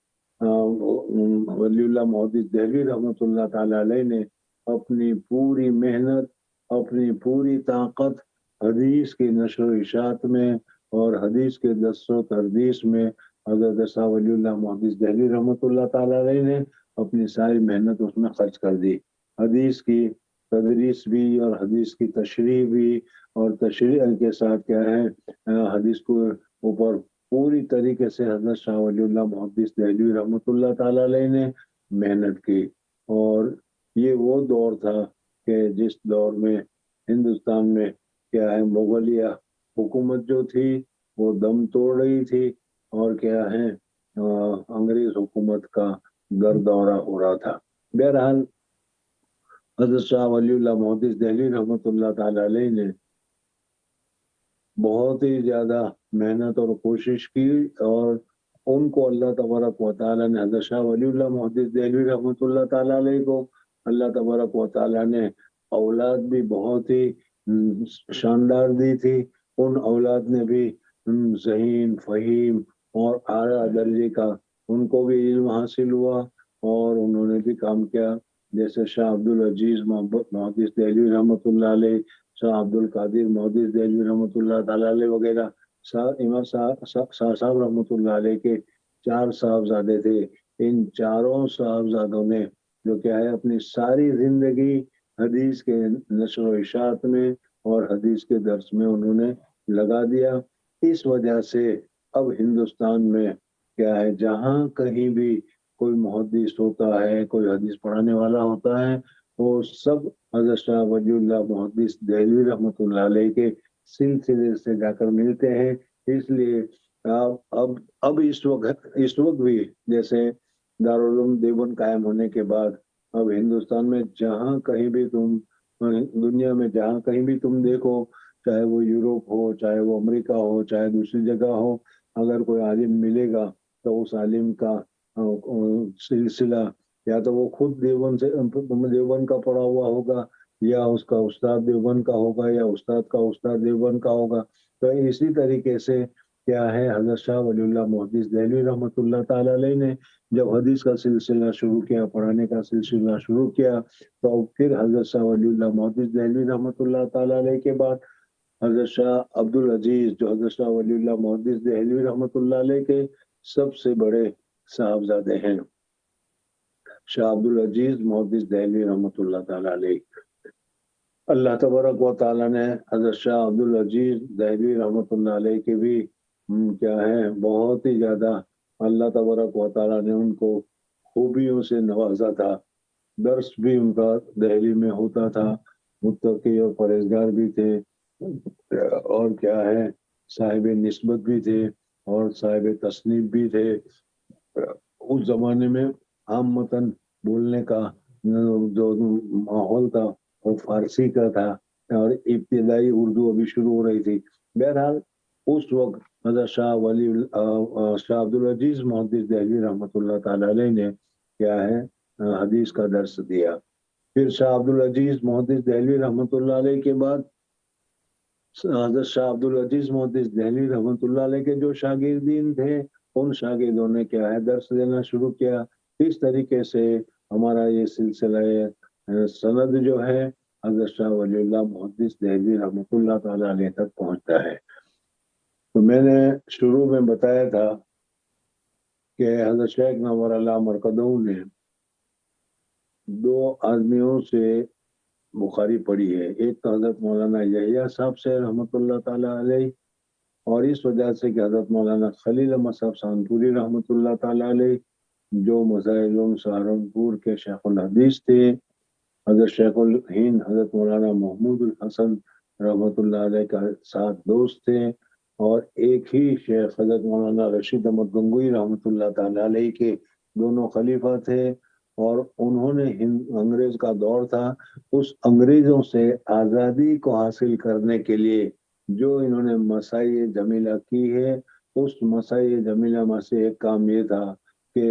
ولی اللہ محدث دہلوی رحمۃ اللہ تعالی علیہ نے اپنی پوری محنت، اپنی پوری طاقت حدیث کی نشر و اشاعت میں اور حدیث کے درس و تدریس میں حضرت شاہ ولی اللہ محدث دہلوی رحمۃ اللہ تعالی علیہ نے اپنی ساری محنت اس میں خرچ کر دی۔ حدیث کی تدریس بھی اور حدیث کی تشریح بھی، اور تشریح کے ساتھ کیا ہے حدیث کو اوپر پوری طریقے سے حضرت شاہ ولی اللہ محدث دہلوی رحمۃ اللہ تعالی علیہ نے محنت کی۔ اور یہ وہ دور تھا کہ جس دور میں ہندوستان میں کیا ہے مغلیہ حکومت جو تھی وہ دم توڑ رہی تھی، اور کیا ہے انگریز حکومت کا در دورہ ہو رہا تھا۔ بہرحال حضرت شاہ ولی اللہ محدث دہلوی رحمۃ اللہ تعالی علیہ نے بہت ہی زیادہ محنت اور کوشش کی، اور ان کو اللہ تبارک و تعالیٰ نے حضرت شاہ ولی اللہ محدث دہلوی رحمۃ اللہ تعالیٰ علیہ کو اللہ تبارک و تعالیٰ نے اولاد بھی بہت ہی شاندار دی تھی۔ ان اولاد نے بھی ذہین، فہیم اور اعلیٰ درجے کا ان کو بھی علم حاصل ہوا، اور انہوں نے بھی کام کیا، جیسے شاہ عبدالعزیز محدث دہلوی رحمۃ اللہ علیہ، شاہ عبد القادر محدث دہلوی رحمۃ اللہ تعالیٰ علیہ وغیرہ۔ امام شاہ صاحب رحمۃ اللہ علیہ کے 4 صاحبزادے تھے۔ ان چاروں صاحبزادوں نے جو کیا ہے اپنی ساری زندگی حدیث کے نشر و اشاعت میں اور حدیث کے درس میں انہوں نے لگا دیا۔ اس وجہ سے اب ہندوستان میں کیا ہے جہاں کہیں بھی کوئی محدث ہوتا ہے، کوئی حدیث پڑھانے والا ہوتا ہے، وہ سب حضرت شاہ ولی اللہ محدث دہلوی رحمۃ اللہ علیہ کے سلسلے سے جا کر ملتے ہیں۔ اس لیے اب اس وقت بھی جیسے دارالعلوم دیوبند قائم ہونے کے بعد اب ہندوستان میں جہاں کہیں بھی تم، دنیا میں جہاں کہیں بھی تم دیکھو، چاہے وہ یوروپ ہو، چاہے وہ امریکہ ہو، چاہے دوسری جگہ ہو، اگر کوئی عالم ملے گا تو اس عالم کا سلسلہ یا تو وہ خود دیوبند کا پڑھا ہوا ہوگا، یا اس کا استاد دیوبند کا ہوگا، یا استاد کا استاد دیوبند کا ہوگا۔ تو اسی طریقے سے کیا ہے حضرت شاہ ولی اللہ محدث دہلوی رحمۃ اللہ تعالی علیہ نے جب حدیث کا سلسلہ شروع کیا، پڑھانے کا سلسلہ شروع کیا، تو پھر حضرت شاہ ولی اللہ محدث دہلوی رحمۃ اللہ تعالی علیہ کے بعد حضرت شاہ عبدالعزیز جو حضرت شاہ ولی اللہ محدث دہلوی رحمۃ اللہ علیہ کے سب سے بڑے صاحبزادے ہیں، شاہ عبدالعزیز محدث دہلوی رحمۃ اللہ تعالی علیہ۔ اللہ تبارک و تعالیٰ نے حضرت شاہ عبدالعزیز دہلوی رحمۃ اللہ علیہ کے بھی کیا ہے بہت ہی زیادہ اللہ تبارک و تعالیٰ نے ان کو خوبیوں سے نوازا تھا۔ درس بھی ان کا دہلی میں ہوتا تھا، متقی اور پرہیزگار بھی تھے، اور کیا ہے صاحب نسبت بھی تھے اور صاحب تصنیف بھی تھے۔ اس زمانے میں عام متن بولنے کا جو ماحول تھا وہ فارسی کا تھا، اور ابتدائی اردو ابھی شروع ہو رہی تھی۔ بہرحال اس وقت حضرت شاہ عبدالعزیز محدث دہلوی رحمۃ اللہ تعالی علیہ نے کیا ہے حدیث کا درس دیا۔ پھر شاہ عبدالعزیز محدث دہلوی رحمۃ اللہ علیہ کے بعد حضرت شاہ عبدالعزیز محدث دہلوی رحمۃ اللہ علیہ کے جو شاگردین تھے، ان شاگردوں نے کیا ہے درس دینا شروع کیا۔ اس طریقے سے ہمارا یہ سلسلہ سند جو ہے حضرت شاہ ولی اللہ محدث دہلوی رحمۃ اللہ تعالی علیہ تک پہنچتا ہے۔ تو میں نے شروع میں بتایا تھا کہ حضرت شیخ نور اللہ مرقدہ نے 2 آدمیوں سے بخاری پڑھی ہے، ایک تو حضرت مولانا یحییٰ صاحب سے رحمۃ اللہ تعالی علیہ، اور اس وجہ سے کہ حضرت مولانا خلیل احمد صاحب سہارنپوری رحمۃ اللہ تعالیٰ علیہ جو مظاہر علوم سہارنپور کے شیخ الحدیث تھے، حضرت شیخ الہند حضرت مولانا محمود الحسن رحمۃ اللہ علیہ کا ساتھ دوست تھے، اور ایک ہی شیخ حضرت مولانا رشید احمد گنگوئی رحمۃ اللہ تعالیٰ علیہ کے دونوں خلیفہ تھے، اور انہوں نے انگریز کا دور تھا، اس انگریزوں سے آزادی کو حاصل کرنے کے لیے جو انہوں نے مسائی جمیلہ کی ہے، اس مسائی جمیلہ میں سے ایک کام یہ تھا کہ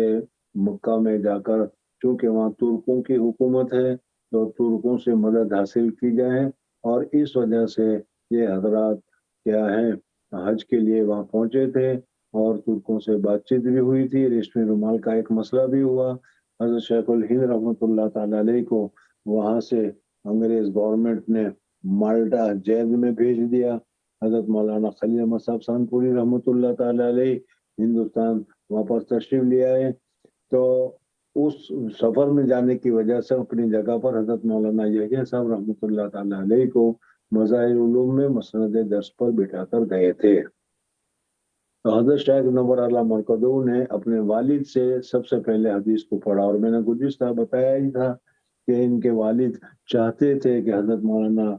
مکہ میں جا کر، چونکہ وہاں ترکوں کی حکومت ہے، تو ترکوں سے مدد حاصل کی جائے، اور اس وجہ سے یہ حضرات کیا ہے حج کے لیے وہاں پہنچے تھے، اور ترکوں سے بات چیت بھی ہوئی تھی، ریشمی رومال کا ایک مسئلہ بھی ہوا۔ حضرت شیخ الہند رحمۃ اللہ تعالیٰ علیہ کو وہاں سے انگریز گورنمنٹ نے مالٹا جیل میں بھیج دیا۔ حضرت مولانا خلیل احمد صاحب سہارنپوری رحمۃ اللہ تعالیٰ علیہ ہندوستان واپس تشریف لے آئے، تو اس سفر میں جانے کی وجہ سے اپنی جگہ پر حضرت مولانا یحییٰ صاحب رحمۃ اللہ تعالیٰ علیہ کو مظاہر علوم میں مسند درس پر بٹھا کر گئے تھے۔ تو حضرت شیخ نور اعلیٰ مرکزو نے اپنے والد سے سب سے پہلے حدیث کو پڑھا، اور میں نے گزشتہ بتایا ہی تھا کہ ان کے والد چاہتے تھے کہ حضرت مولانا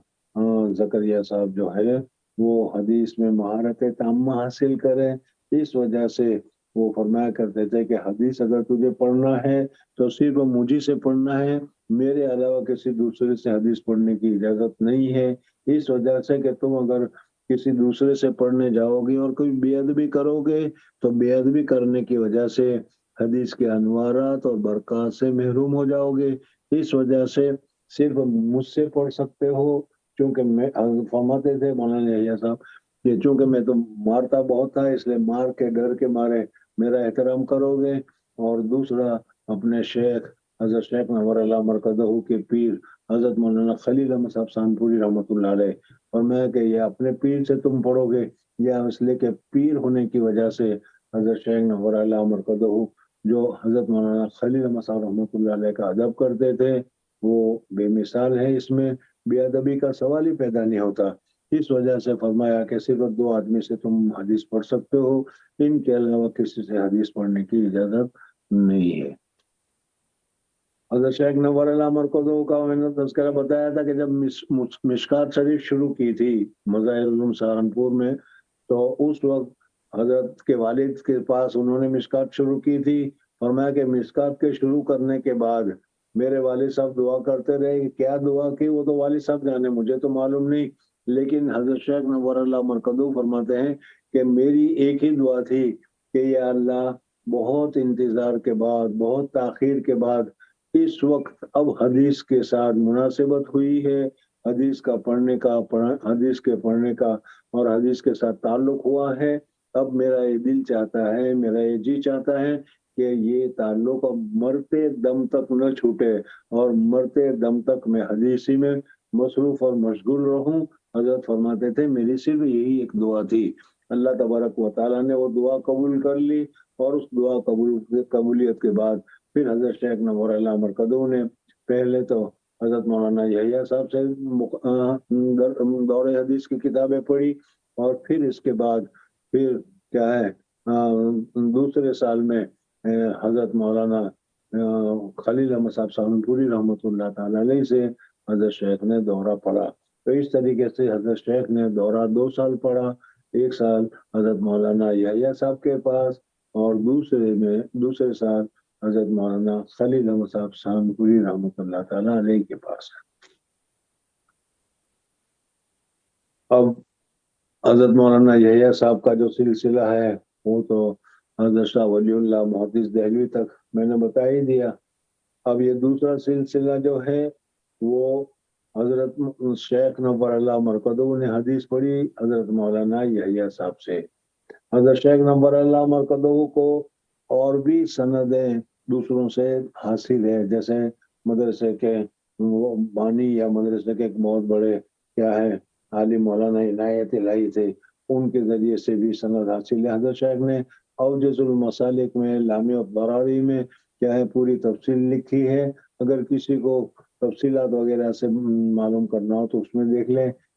زکریا صاحب جو ہے وہ حدیث میں مہارت تامہ حاصل کریں، اس وجہ سے وہ فرمایا کرتے تھے کہ حدیث اگر تجھے پڑھنا ہے تو صرف مجھے سے پڑھنا ہے، میرے علاوہ کسی دوسرے سے حدیث پڑھنے کی اجازت نہیں ہے، اس وجہ سے کہ تم اگر کسی دوسرے سے پڑھنے جاؤ گے اور کوئی بے ادبی کرو گے تو بے ادبی کرنے کی وجہ سے حدیث کے انوارات اور برکات سے محروم ہو جاؤ گے، اس وجہ سے صرف مجھ سے پڑھ سکتے ہو، چونکہ میں فرماتے تھے مولانا یحییٰ صاحب کہ چونکہ میں تو مارتا بہت تھا، اس لیے مار کے ڈر کے مارے میرا احترام کرو گے، اور دوسرا اپنے شیخ حضرت شیخ نور اعلیٰ مرکزہ کے پیر حضرت مولانا خلیل احمد صاحب سہارنپوری رحمۃ اللہ علیہ، اور میں کہ یہ اپنے پیر سے تم پڑھو گے یا اس لیے کہ پیر ہونے کی وجہ سے حضرت شیخ نور اعلیٰ مرکزہ جو حضرت مولانا خلیل احمد صاحب رحمۃ اللہ علیہ کا ادب کرتے تھے وہ بے مثال ہے، اس میں بے ادبی کا سوال ہی پیدا نہیں ہوتا، اس وجہ سے فرمایا کہ صرف 2 آدمی سے تم حدیث پڑھ سکتے ہو، ان کے علاوہ کسی سے حدیث پڑھنے کی اجازت نہیں ہے۔ حضرت شیخ نور اعلیٰ مرکزہ کا میں نے تذکرہ بتایا تھا کہ جب مشکات شریف شروع کی تھی مظاہر علوم سہارنپور میں، تو اس وقت حضرت کے والد کے پاس انہوں نے مشکات شروع کی تھی، فرمایا کہ مشکات کے شروع کرنے کے بعد میرے والد صاحب دعا کرتے رہے، کہ کیا دعا کی وہ تو والد صاحب جانے، مجھے تو معلوم نہیں، لیکن حضرت شیخ نور اعلیٰ مرکزہ فرماتے ہیں کہ میری ایک ہی دعا تھی کہ یا اللہ بہت انتظار کے بعد، بہت تاخیر کے بعد اس وقت اب حدیث کے ساتھ مناسبت ہوئی ہے، حدیث کا پڑھنے کا، حدیث کے پڑھنے کا اور حدیث کے ساتھ تعلق ہوا ہے، اب میرا یہ دل چاہتا ہے، میرا یہ جی چاہتا ہے کہ یہ تعلق اب مرتے دم تک نہ چھوٹے، اور مرتے دم تک میں حدیثی میں مصروف اور مشغول رہوں۔ حضرت فرماتے تھے میری صرف یہی ایک دعا تھی، اللہ تبارک و تعالیٰ نے وہ دعا قبول کر لی، اور اس دعا قبولیت کے بعد پھر حضرت شیخ نور اعلیٰ مرکزہ نے پہلے تو حضرت مولانا یحییٰ صاحب سے دور حدیث کی کتابیں پڑھی، اور پھر اس کے بعد پھر کیا ہے دوسرے سال میں حضرت مولانا خلیل احمد صاحب سہارنپوری رحمۃ اللہ تعالیٰ علیہ سے حضرت شیخ نے دورہ پڑھا، تو اس طریقے سے حضرت شیخ نے دورہ 2 سال پڑھا، 1 سال حضرت مولانا یحییٰ صاحب کے پاس، اور دوسرے سال حضرت مولانا خلیل احمد صاحب سہارنپوری رحمۃ اللہ تعالیٰ علیہ کے پاس۔ اب حضرت مولانا یحییٰ صاحب کا جو سلسلہ ہے وہ تو حضرت شاہ ولی اللہ محدث دہلوی تک میں نے بتا ہی دیا، اب یہ دوسرا سلسلہ جو ہے وہ حضرت شیخ نور اعلیٰ مرکزہ نے حدیث پڑھی حضرت مولانا یحییٰ صاحب سے۔ حضرت شیخ نور اعلیٰ مرکزہ کو اور بھی سندیں دوسروں سے حاصل ہے، جیسے مدرسے کے بانی یا مدرسے کے ایک بہت بڑے کیا ہے عالم مولانا عنایت الہی تھے، ان کے ذریعے سے بھی سند حاصل ہے۔ حضرت شیخ نے اوجز المسالک میں لامع الضراری میں کیا ہے پوری تفصیل لکھی ہے، اگر کسی کو تفصیلات وغیرہ سے معلوم کرنا ہو تو اس میں دیکھ لیں،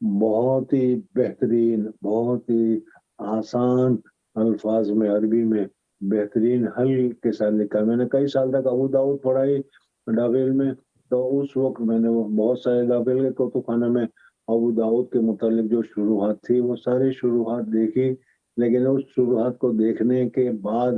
بہت ہی بہترین، بہت ہی آسان الفاظ میں عربی میں بہترین حل کے ساتھ لکھا. میں نے کئی سال تک ابو داؤد پڑھائی ڈابیل میں، تو اس وقت میں نے بہت سارے ڈابیل کے کتب خانہ میں ابو داؤد کے متعلق جو شروحات تھی وہ ساری شروحات دیکھی. لیکن اس شروحات کو دیکھنے کے بعد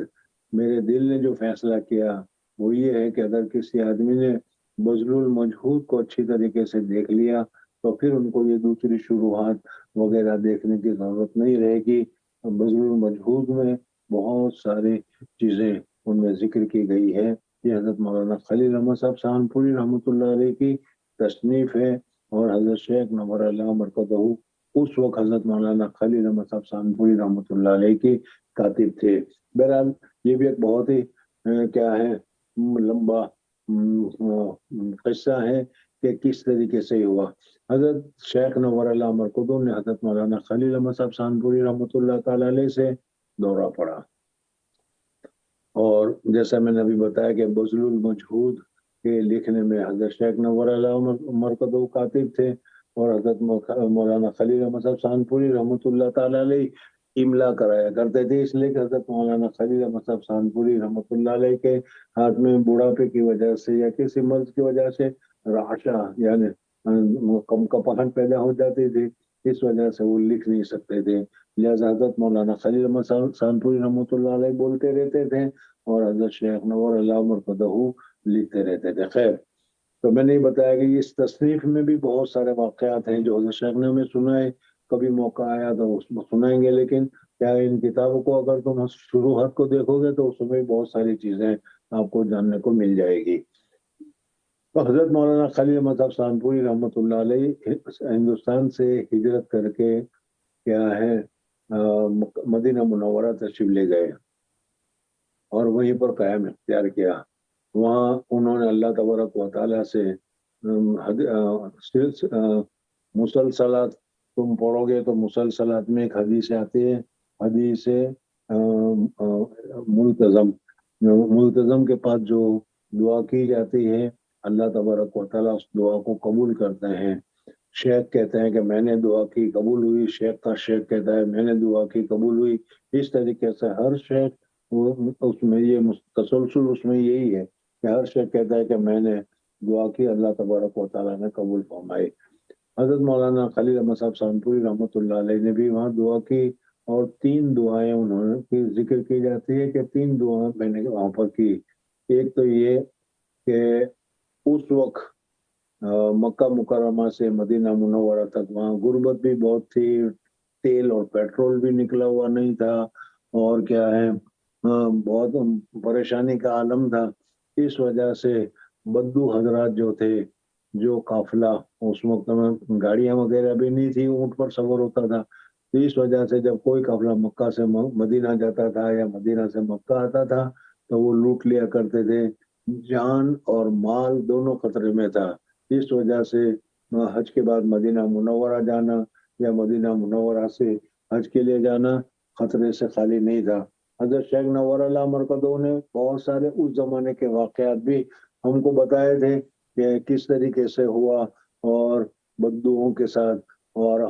میرے دل نے جو فیصلہ کیا وہ یہ ہے کہ اگر کسی آدمی نے بذل المجہود کو اچھی طریقے سے دیکھ لیا تو پھر ان کو یہ دوسری شروحات وغیرہ دیکھنے کی ضرورت نہیں رہے گی. بذل المجہود میں بہت ساری چیزیں ان میں ذکر کی گئی ہے. یہ حضرت مولانا خلیل احمد صاحب سہارنپوری رحمۃ اللہ علیہ کی تصنیف ہے، اور حضرت شیخ نور اللہ مرکزہ اس وقت حضرت مولانا خلیل احمد صاحب سہارنپوری رحمۃ اللہ علیہ کی کاتب تھے. بہرحال یہ بھی ایک بہت ہی کیا ہے لمبا قصہ ہے کہ کس طریقے سے ہوا. حضرت شیخ نور اللہ مرکزہ نے حضرت مولانا خلیل احمد صاحب سہارنپوری رحمۃ اللہ تعالی علیہ سے دورہ پڑا، اور جیسا میں نے ابھی بتایا کہ بذل المجہود کے لکھنے میں حضرت شیخ نور اللہ مرکزہ کاتب تھے، اور حضرت مولانا خلیل احمد صاحب سہارنپوری رحمۃ اللہ تعالی علیہ املا کرایا کرتے تھے. اس لیے کہ حضرت مولانا خلیل احمد صاحب سہارنپوری رحمۃ اللہ علیہ کے ہاتھ میں بڑھاپے کی وجہ سے یا کسی مرض کی وجہ سے رعشہ یعنی کپاہٹ پیدا ہو جاتی تھی، اس وجہ سے وہ لکھ نہیں سکتے تھے. لہذا حضرت مولانا خلیل احمد سہارنپوری رحمۃ اللہ علیہ بولتے رہتے تھے اور حضرت شیخ نور اللہ مرکزہ لکھتے رہتے تھے. خیر، تو میں نے یہ بتایا کہ اس تصنیف میں بھی بہت سارے واقعات ہیں جو حضرت شیخ نے ہمیں سنائے. کبھی موقع آیا تو اس میں سنائیں گے، لیکن کیا ان کتابوں کو اگر تم شروحات کو دیکھو گے تو اس میں بہت ساری چیزیں آپ کو جاننے کو مل جائے گی. تو حضرت مولانا خلیل احمد صاحب سہارنپوری رحمۃ اللہ علیہ ہندوستان سے ہجرت کر کے کیا ہے مدینہ منورہ تشریف لے گئے اور وہیں پر قیام اختیار کیا. وہاں انہوں نے اللہ تبارک و تعالیٰ سے مسلسلات تم پڑھو گے تو مسلسلات میں ایک حدیث آتی ہے، حدیث ملتزم کے پاس جو دعا کی جاتی ہے اللہ تبارک و تعالیٰ اس دعا کو قبول کرتے ہیں. شیخ کہتے ہیں کہ میں نے دعا کی قبول ہوئی، شیخ کا شیخ کہتا ہے میں نے دعا کی قبول ہوئی. اس طریقے سے ہر شیخ اس میں یہ تسلسل اس میں یہی ہے کہ ہر شیخ کہتا ہے کہ میں نے دعا کی، اللہ تبارک و تعالیٰ نے قبول فرمائی. حضرت مولانا خلیل احمد صاحب سہارنپوری رحمۃ اللہ علیہ نے بھی وہاں دعا کی، اور 3 دعائیں انہوں نے کی ذکر کی جاتی ہے کہ 3 دعائیں میں نے وہاں پر کی. ایک تو یہ کہ اس وقت مکہ مکرمہ سے مدینہ منورہ تک وہاں غربت بھی بہت تھی، تیل اور پیٹرول بھی نکلا ہوا نہیں تھا، اور کیا ہے بہت پریشانی کا عالم تھا. اس وجہ سے بدو حضرات جو تھے، جو قافلہ اس وقت میں گاڑیاں وغیرہ بھی نہیں تھی، اونٹ پر سفر ہوتا تھا، تو اس وجہ سے جب کوئی قافلہ مکہ سے مدینہ جاتا تھا یا مدینہ سے مکہ آتا تھا تو وہ لوٹ لیا کرتے تھے. جان اور مال دونوں خطرے میں تھا. اس وجہ سے حج کے بعد مدینہ منورہ جانا یا مدینہ منورہ سے حج کے لیے جانا خطرے سے خالی نہیں تھا. حضرت شیخ نور اللہ مرکزہ نے بہت سارے اس زمانے کے واقعات بھی ہم کو بتائے تھے کہ کس طریقے سے ہوا، اور بدوؤں کے ساتھ اور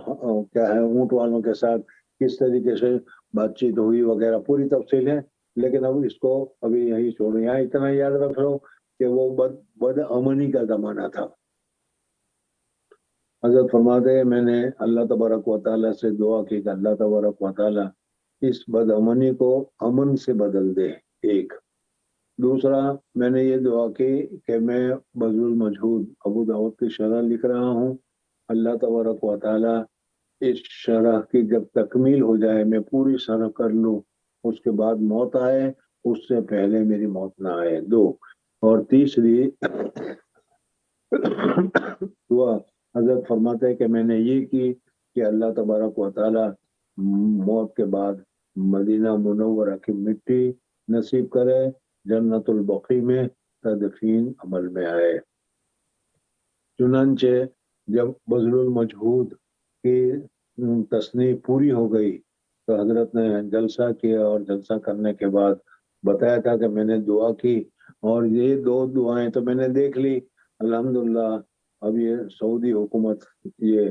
کیا ہے اونٹ والوں کے ساتھ کس طریقے سے بات چیت ہوئی وغیرہ، پوری تفصیل ہے. لیکن اب اس کو ابھی یہی چھوڑو. یہاں اتنا یاد رکھ لو کہ وہ بد امنی کا زمانہ تھا. حضرت فرماتے ہیں میں نے اللہ تبارک و تعالیٰ سے دعا کی کہ اللہ تبارک و تعالیٰ اس بد امنی کو امن سے بدل دے. ایک دوسرا میں نے یہ دعا کی کہ میں بذل المجہود ابو داؤد کی شرح لکھ رہا ہوں، اللہ تبارک و تعالیٰ اس شرح کی جب تکمیل ہو جائے میں پوری شرح کر لوں، اس کے بعد موت آئے اس سے پہلے میری موت نہ آئے. 2 اور تیسری دعا حضرت فرماتے ہیں کہ میں نے یہ کی کہ اللہ تبارک و تعالیٰ موت کے بعد مدینہ منورہ کی مٹی نصیب کرے، جنت البقیع میں تدفین عمل میں آئے. چنانچہ جب بذل المجہود کی تصنیف پوری ہو گئی تو حضرت نے جلسہ کیا، اور جلسہ کرنے کے بعد بتایا تھا کہ میں نے دعا کی، اور یہ 2 دعائیں تو میں نے دیکھ لی الحمدللہ. اب یہ سعودی حکومت یہ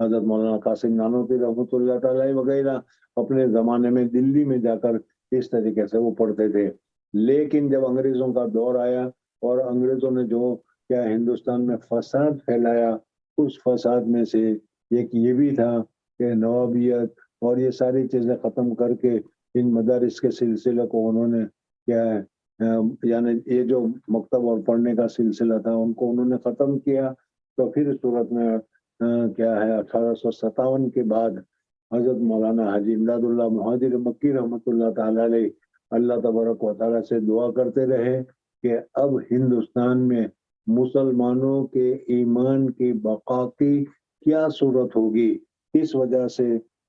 حضرت مولانا قاسم نانوتوی رحمۃ اللہ تعالی وغیرہ اپنے زمانے میں دلی میں جا کر اس طریقے سے وہ پڑھتے تھے. لیکن جب انگریزوں کا دور آیا اور انگریزوں نے جو کیا ہندوستان میں فساد پھیلایا، اس فساد میں سے ایک یہ بھی تھا کہ نوابیت اور یہ ساری چیزیں ختم کر کے ان مدارس کے سلسلے کو انہوں نے کیا ہے یعنی یہ جو مکتب اور پڑھنے کا سلسلہ تھا ان کو انہوں نے ختم کیا. تو پھر اس صورت میں کیا ہے 1857 کے بعد حضرت مولانا حاجی امداد اللہ مہاجر مکی رحمۃ اللہ تعالی علیہ اللہ تبارک و تعالی سے دعا کرتے رہے کہ اب ہندوستان میں مسلمانوں کے ایمان کی بقا کی کیا صورت ہوگی. اس وجہ سے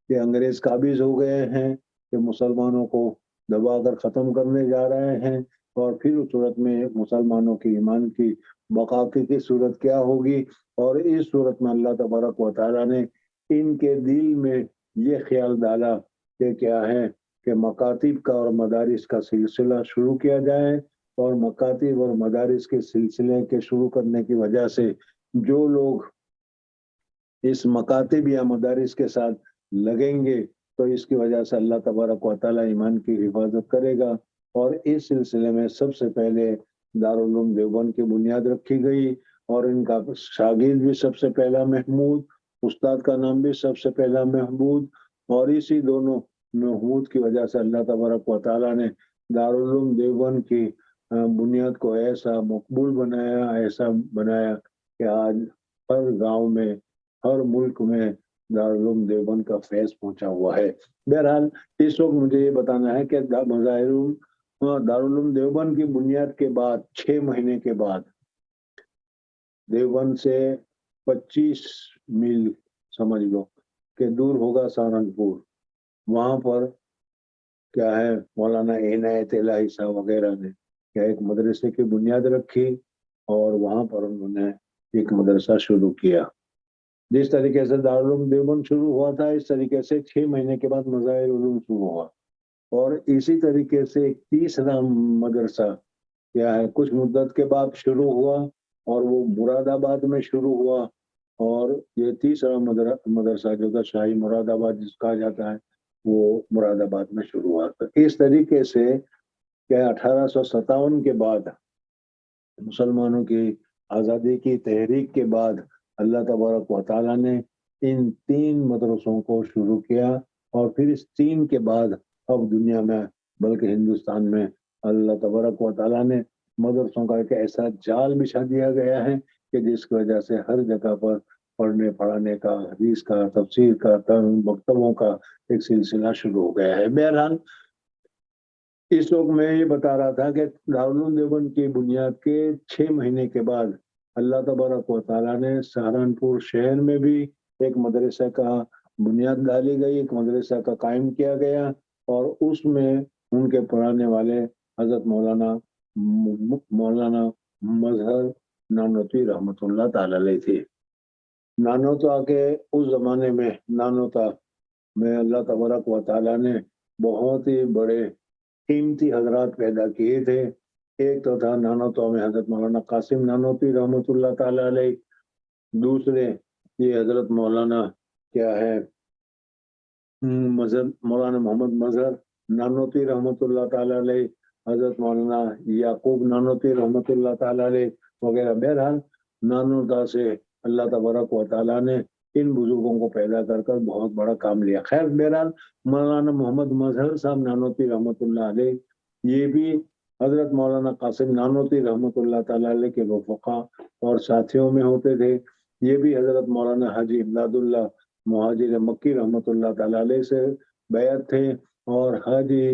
کہ انگریز قابض ہو گئے ہیں کہ مسلمانوں کو دبا کر ختم کرنے جا رہے ہیں، اور پھر اس صورت میں مسلمانوں کی ایمان کی بقا کی صورت کیا ہوگی. اور اس صورت میں اللہ تبارک و تعالیٰ نے ان کے دل میں یہ خیال ڈالا کہ کیا ہے کہ مکاتب کا اور مدارس کا سلسلہ شروع کیا جائے، اور مکاتب اور مدارس کے سلسلے کے شروع کرنے کی وجہ سے جو لوگ اس مکاتب یا مدارس کے ساتھ لگیں گے تو اس کی وجہ سے اللہ تبارک و تعالیٰ ایمان کی حفاظت کرے گا. اور اس سلسلے میں سب سے پہلے دارالعلوم دیوبند کی بنیاد رکھی گئی، اور ان کا شاگرد بھی سب سے پہلا محمود، استاد کا نام بھی سب سے پہلا محمود، اور اسی دونوں محمود کی وجہ سے اللہ تبارک و تعالیٰ نے دارالعلوم دیوبند کی بنیاد کو ایسا مقبول بنایا، ایسا بنایا کہ آج ہر گاؤں میں، ہر ملک میں دارالعلوم دیوبند کا فیض پہنچا ہوا ہے. بہرحال اس وقت مجھے یہ بتانا ہے کہ دارالعلوم دیوبند کی بنیاد کے بعد 6 مہینے کے بعد دیوبند سے 25 میل سمجھ لو کہ دور ہوگا سہارنپور، وہاں پر کیا ہے مولانا عنایت الہی صاحب وغیرہ نے کیا ایک مدرسے کی بنیاد رکھی، اور وہاں پر انہوں نے ایک مدرسہ شروع کیا. جس طریقے سے دارالعلوم دیوبند شروع ہوا تھا، اس طریقے سے 6 مہینے کے بعد مظاہر علوم شروع ہوا، اور اسی طریقے سے ایک تیسرا مدرسہ کیا ہے کچھ مدت کے بعد شروع ہوا، اور وہ مراد آباد میں شروع ہوا. اور یہ تیسرا مدرسہ جو تھا شاہی مراد آباد جس کہا جاتا ہے، وہ مراد آباد میں شروع ہوا. تو اس طریقے سے کیا 1857 کے بعد مسلمانوں کی آزادی کی تحریک کے بعد اللہ تبارک و تعالیٰ نے ان 3 مدرسوں کو شروع کیا، اور پھر اس 3 کے بعد اب دنیا میں بلکہ ہندوستان میں اللہ تبارک و تعالیٰ نے مدرسوں کا ایک ایسا جال بچھا دیا گیا ہے کہ جس کی وجہ سے ہر جگہ پر پڑھنے پڑھانے کا، حدیث کا، تفسیر کا، مکتبوں کا ایک سلسلہ شروع ہو گیا ہے. بہرحال اس وقت میں یہ بتا رہا تھا کہ دارالعلوم دیوبند کی بنیاد کے 6 مہینے کے بعد اللہ تبارک و تعالیٰ نے سہارنپور شہر میں بھی ایک مدرسہ کا بنیاد ڈالی گئی، ایک مدرسہ کا قائم کیا گیا، اور اس میں ان کے پڑھانے والے حضرت مولانا مظہر نانوتوی رحمۃ اللہ تعالی علیہ تھے. نانوتا کے اس زمانے میں نانوتا میں اللہ تبارک و تعالیٰ نے بہت ہی بڑے قیمتی حضرات پیدا کیے تھے. ایک تو تھا نانوتا میں حضرت مولانا قاسم نانوتوی رحمۃ اللہ تعالی علیہ، دوسرے یہ حضرت مولانا کیا ہے مولانا محمد مظہر نانوتوی رحمۃ اللہ تعالی علیہ، حضرت مولانا یعقوب نانوتوی رحمۃ اللہ تعالی علیہ وغیرہ. بہرحال نانوتا سے اللہ تبارک و تعالیٰ نے ان بزرگوں کو پیدا کر کر بہت بڑا کام لیا. خیر بہرحال مولانا محمد مظہر صاحب نانوتوی رحمۃ اللہ علیہ یہ بھی حضرت مولانا قاسم نانوتوی رحمۃ اللہ تعالی علیہ کے رفقا اور ساتھیوں میں ہوتے تھے. یہ بھی حضرت مولانا حاجی امداد اللہ مہاجر مکی رحمۃ اللہ تعالی علیہ سے بیعت تھے، اور حاجی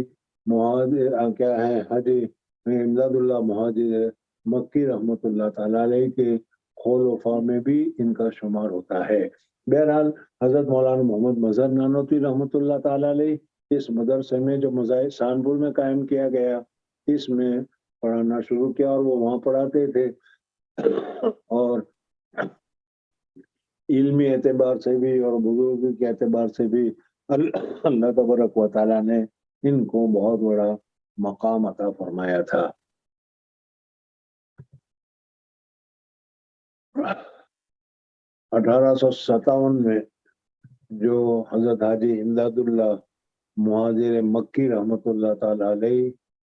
امداد اللہ مہاجر مکی رحمۃ اللہ تعالی علیہ کے خلفاء میں بھی ان کا شمار ہوتا ہے. بہرحال حضرت مولانا محمد مظہر نانوتوی رحمۃ اللہ تعالی علیہ اس مدرسے میں جو مظاہر سہارنپور میں قائم کیا گیا، اس میں پڑھانا شروع کیا، اور وہ وہاں پڑھاتے تھے، اور علمی اعتبار سے بھی اور بزرگی کے اعتبار سے بھی اللہ تبارک و تعالیٰ نے ان کو بہت بڑا مقام عطا فرمایا تھا. 1857 میں جو حضرت حاجی امداد اللہ مہاجر مکی رحمۃ اللہ تعالی علیہ،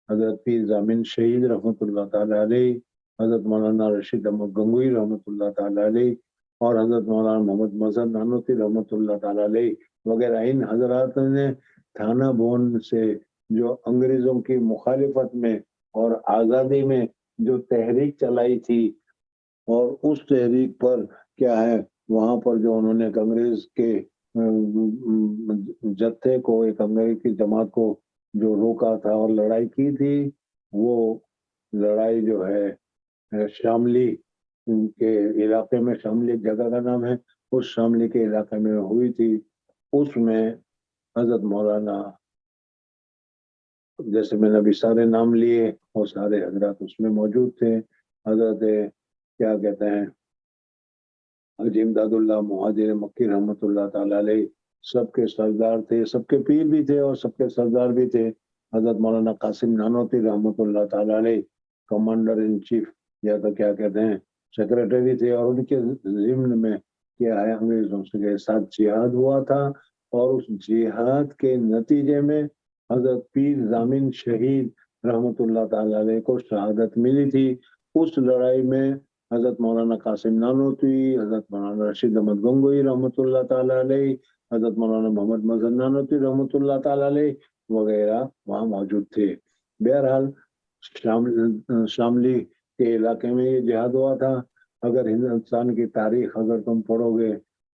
حضرت پیر ضامن شہید رحمۃ اللہ تعالی علیہ، حضرت مولانا رشید احمد گنگوئی رحمۃ اللہ تعالی علیہ اور حضرت مولانا محمد مظہر نانوتی رحمۃ اللہ تعالی علیہ وغیرہ، ان حضرات نے تھانہ بھون سے جو انگریزوں کی مخالفت میں اور آزادی میں جو تحریک چلائی تھی، اور اس تحریک پر کیا ہے وہاں پر جو انہوں نے ایک انگریز کے جتھے کو، ایک انگریز کی جماعت کو جو روکا تھا اور لڑائی کی تھی، وہ لڑائی جو ہے شاملی کے علاقے میں، شاملی ایک جگہ کا نام ہے، اس شاملی کے علاقے میں ہوئی تھی۔ اس میں حضرت مولانا، جیسے میں نے ابھی سارے نام لیے، وہ سارے حضرات اس میں موجود تھے۔ حضرت کیا کہتے ہیں حاجی امداد اللہ مہاجر مکی رحمۃ اللہ تعالی علیہ سب کے سردار تھے، سب کے پیر بھی تھے اور سب کے سردار بھی تھے۔ حضرت مولانا قاسم نانوتی رحمۃ اللہ تعالی علیہ کمانڈر ان چیف یا تو کیا کہتے ہیں سیکرٹری تھے، اور ان کے ضمن میں کیا ہے انگریزوں کے ساتھ جہاد ہوا تھا، اور اس جہاد کے نتیجے میں حضرت پیر ضامن شہید رحمۃ اللہ تعالی علیہ کو شہادت ملی تھی۔ اس لڑائی میں حضرت مولانا قاسم نانوتی، حضرت مولانا رشید احمد گنگوئی رحمۃ اللہ تعالی علیہ، حضرت مولانا محمد مظہر نانوتی رحمۃ اللہ تعالی علیہ وغیرہ وہاں موجود تھے۔ بہرحال شاملی کے علاقے میں یہ جہاد ہوا تھا۔ اگر ہندوستان کی تاریخ اگر تم پڑھو گے،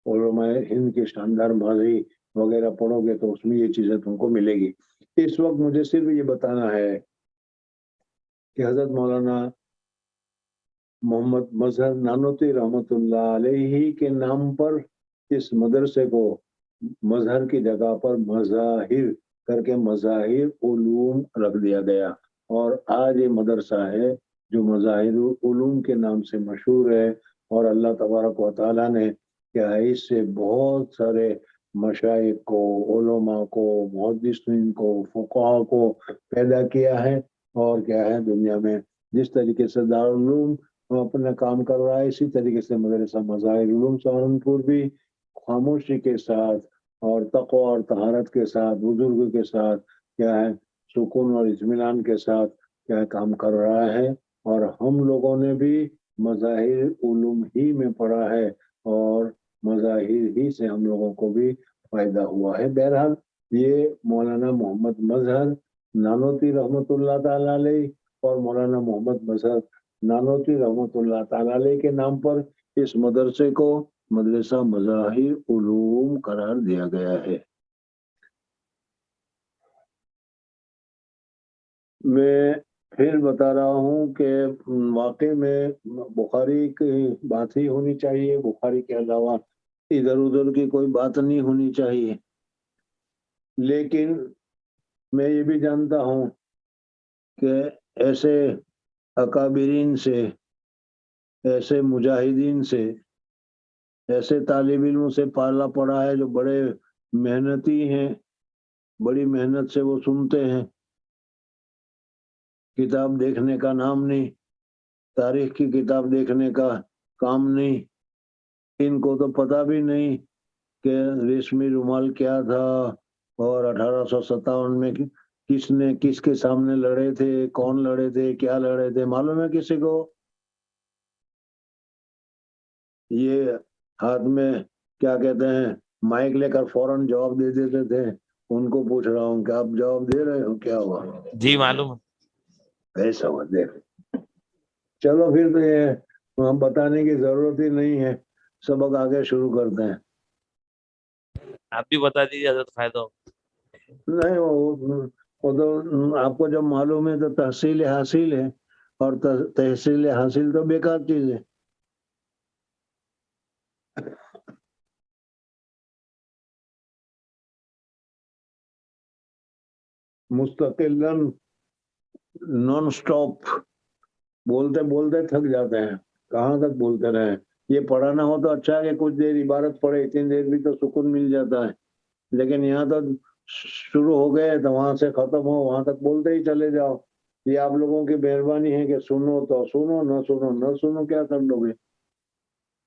علماء ہند کی شاندار ماضی وغیرہ پڑھو گے تو اس میں یہ چیزیں تم کو ملے گی۔ اس وقت مجھے صرف یہ بتانا ہے کہ حضرت مولانا محمد مظہر نانوتی رحمۃ اللہ علیہ کے نام پر اس مدرسے کو مظہر کی جگہ پر مظاہر کر کے مظاہر علوم رکھ دیا گیا، اور آج یہ مدرسہ ہے جو مظاہر علوم کے نام سے مشہور ہے۔ اور اللہ تبارک و تعالیٰ نے کیا ہے اس سے بہت سارے مشائخ کو، علماء کو، محدثین کو، فقہاء کو پیدا کیا ہے، اور کیا ہے دنیا میں جس طریقے سے دارالعلوم اپنا کام کر رہا ہے، اسی طریقے سے مدرسہ مظاہر علوم سہارنپور بھی خاموشی کے ساتھ اور تقوی اور طہارت کے ساتھ، بزرگوں کے ساتھ کیا ہے سکون اور اطمینان کے ساتھ کیا کام کر رہا ہے۔ اور ہم لوگوں نے بھی مظاہر علوم ہی میں پڑھا ہے، اور مظاہر ہی سے ہم لوگوں کو بھی فائدہ ہوا ہے۔ بہرحال یہ مولانا محمد مظہر نانوتی رحمۃ اللہ تعالی علیہ اور مولانا محمد مظہر نانوتی رحمۃ اللہ تعالی علیہ کے نام پر اس مدرسے کو مدرسہ مظاہر علوم قرار دیا گیا ہے۔ میں پھر بتا رہا ہوں کہ واقع میں بخاری کی بات ہی ہونی چاہیے، بخاری کے علاوہ ادھر ادھر کی کوئی بات نہیں ہونی چاہیے۔ لیکن میں یہ بھی جانتا ہوں کہ ایسے اکابرین سے، ایسے مجاہدین سے، ایسے طالب علموں سے پالا پڑا ہے جو بڑے محنتی ہیں، بڑی محنت سے وہ سنتے ہیں، کتاب دیکھنے کا نام نہیں، تاریخ کی کتاب دیکھنے کا کام نہیں، ان کو تو پتہ بھی نہیں کہ ریشمی رومال کیا تھا، اور 1857 میں کس نے کس کے سامنے لڑے تھے، کون لڑے تھے، کیا لڑے تھے، معلوم ہے کسی کو؟ یہ ہاتھ میں کیا کہتے ہیں مائک لے کر فوراً جواب دے دیتے تھے۔ ان کو پوچھ رہا ہوں کہ آپ جواب دے رہے ہو؟ کیا ہوا؟ جی معلوم ہے۔ ایسا ہوا دیکھ۔ چلو پھر تو یہ بتانے کی ضرورت ہی نہیں ہے، سبق آگے شروع کرتے ہیں۔ آپ بھی بتا دیجیے حضرت فائدہ ہو۔ نہیں وہ تو آپ کو جب معلوم ہے تو تحصیل حاصل ہے، اور تحصیل حاصل تو بیکار چیز ہے۔ مستقلاً نان سٹاپ بولتے بولتے تھک جاتے ہیں، کہاں تک بولتے رہے۔ یہ پڑھانا ہو تو اچھا ہے کہ کچھ دیر عبارت پڑھے، اتنی دیر بھی تو سکون مل جاتا ہے، لیکن یہاں تو شروع ہو گئے تو وہاں سے ختم ہو، وہاں تک بولتے ہی چلے جاؤ۔ یہ آپ لوگوں کی مہربانی ہے کہ سنو تو سنو، نہ سنو نہ سنو، کیا کر لو گے؟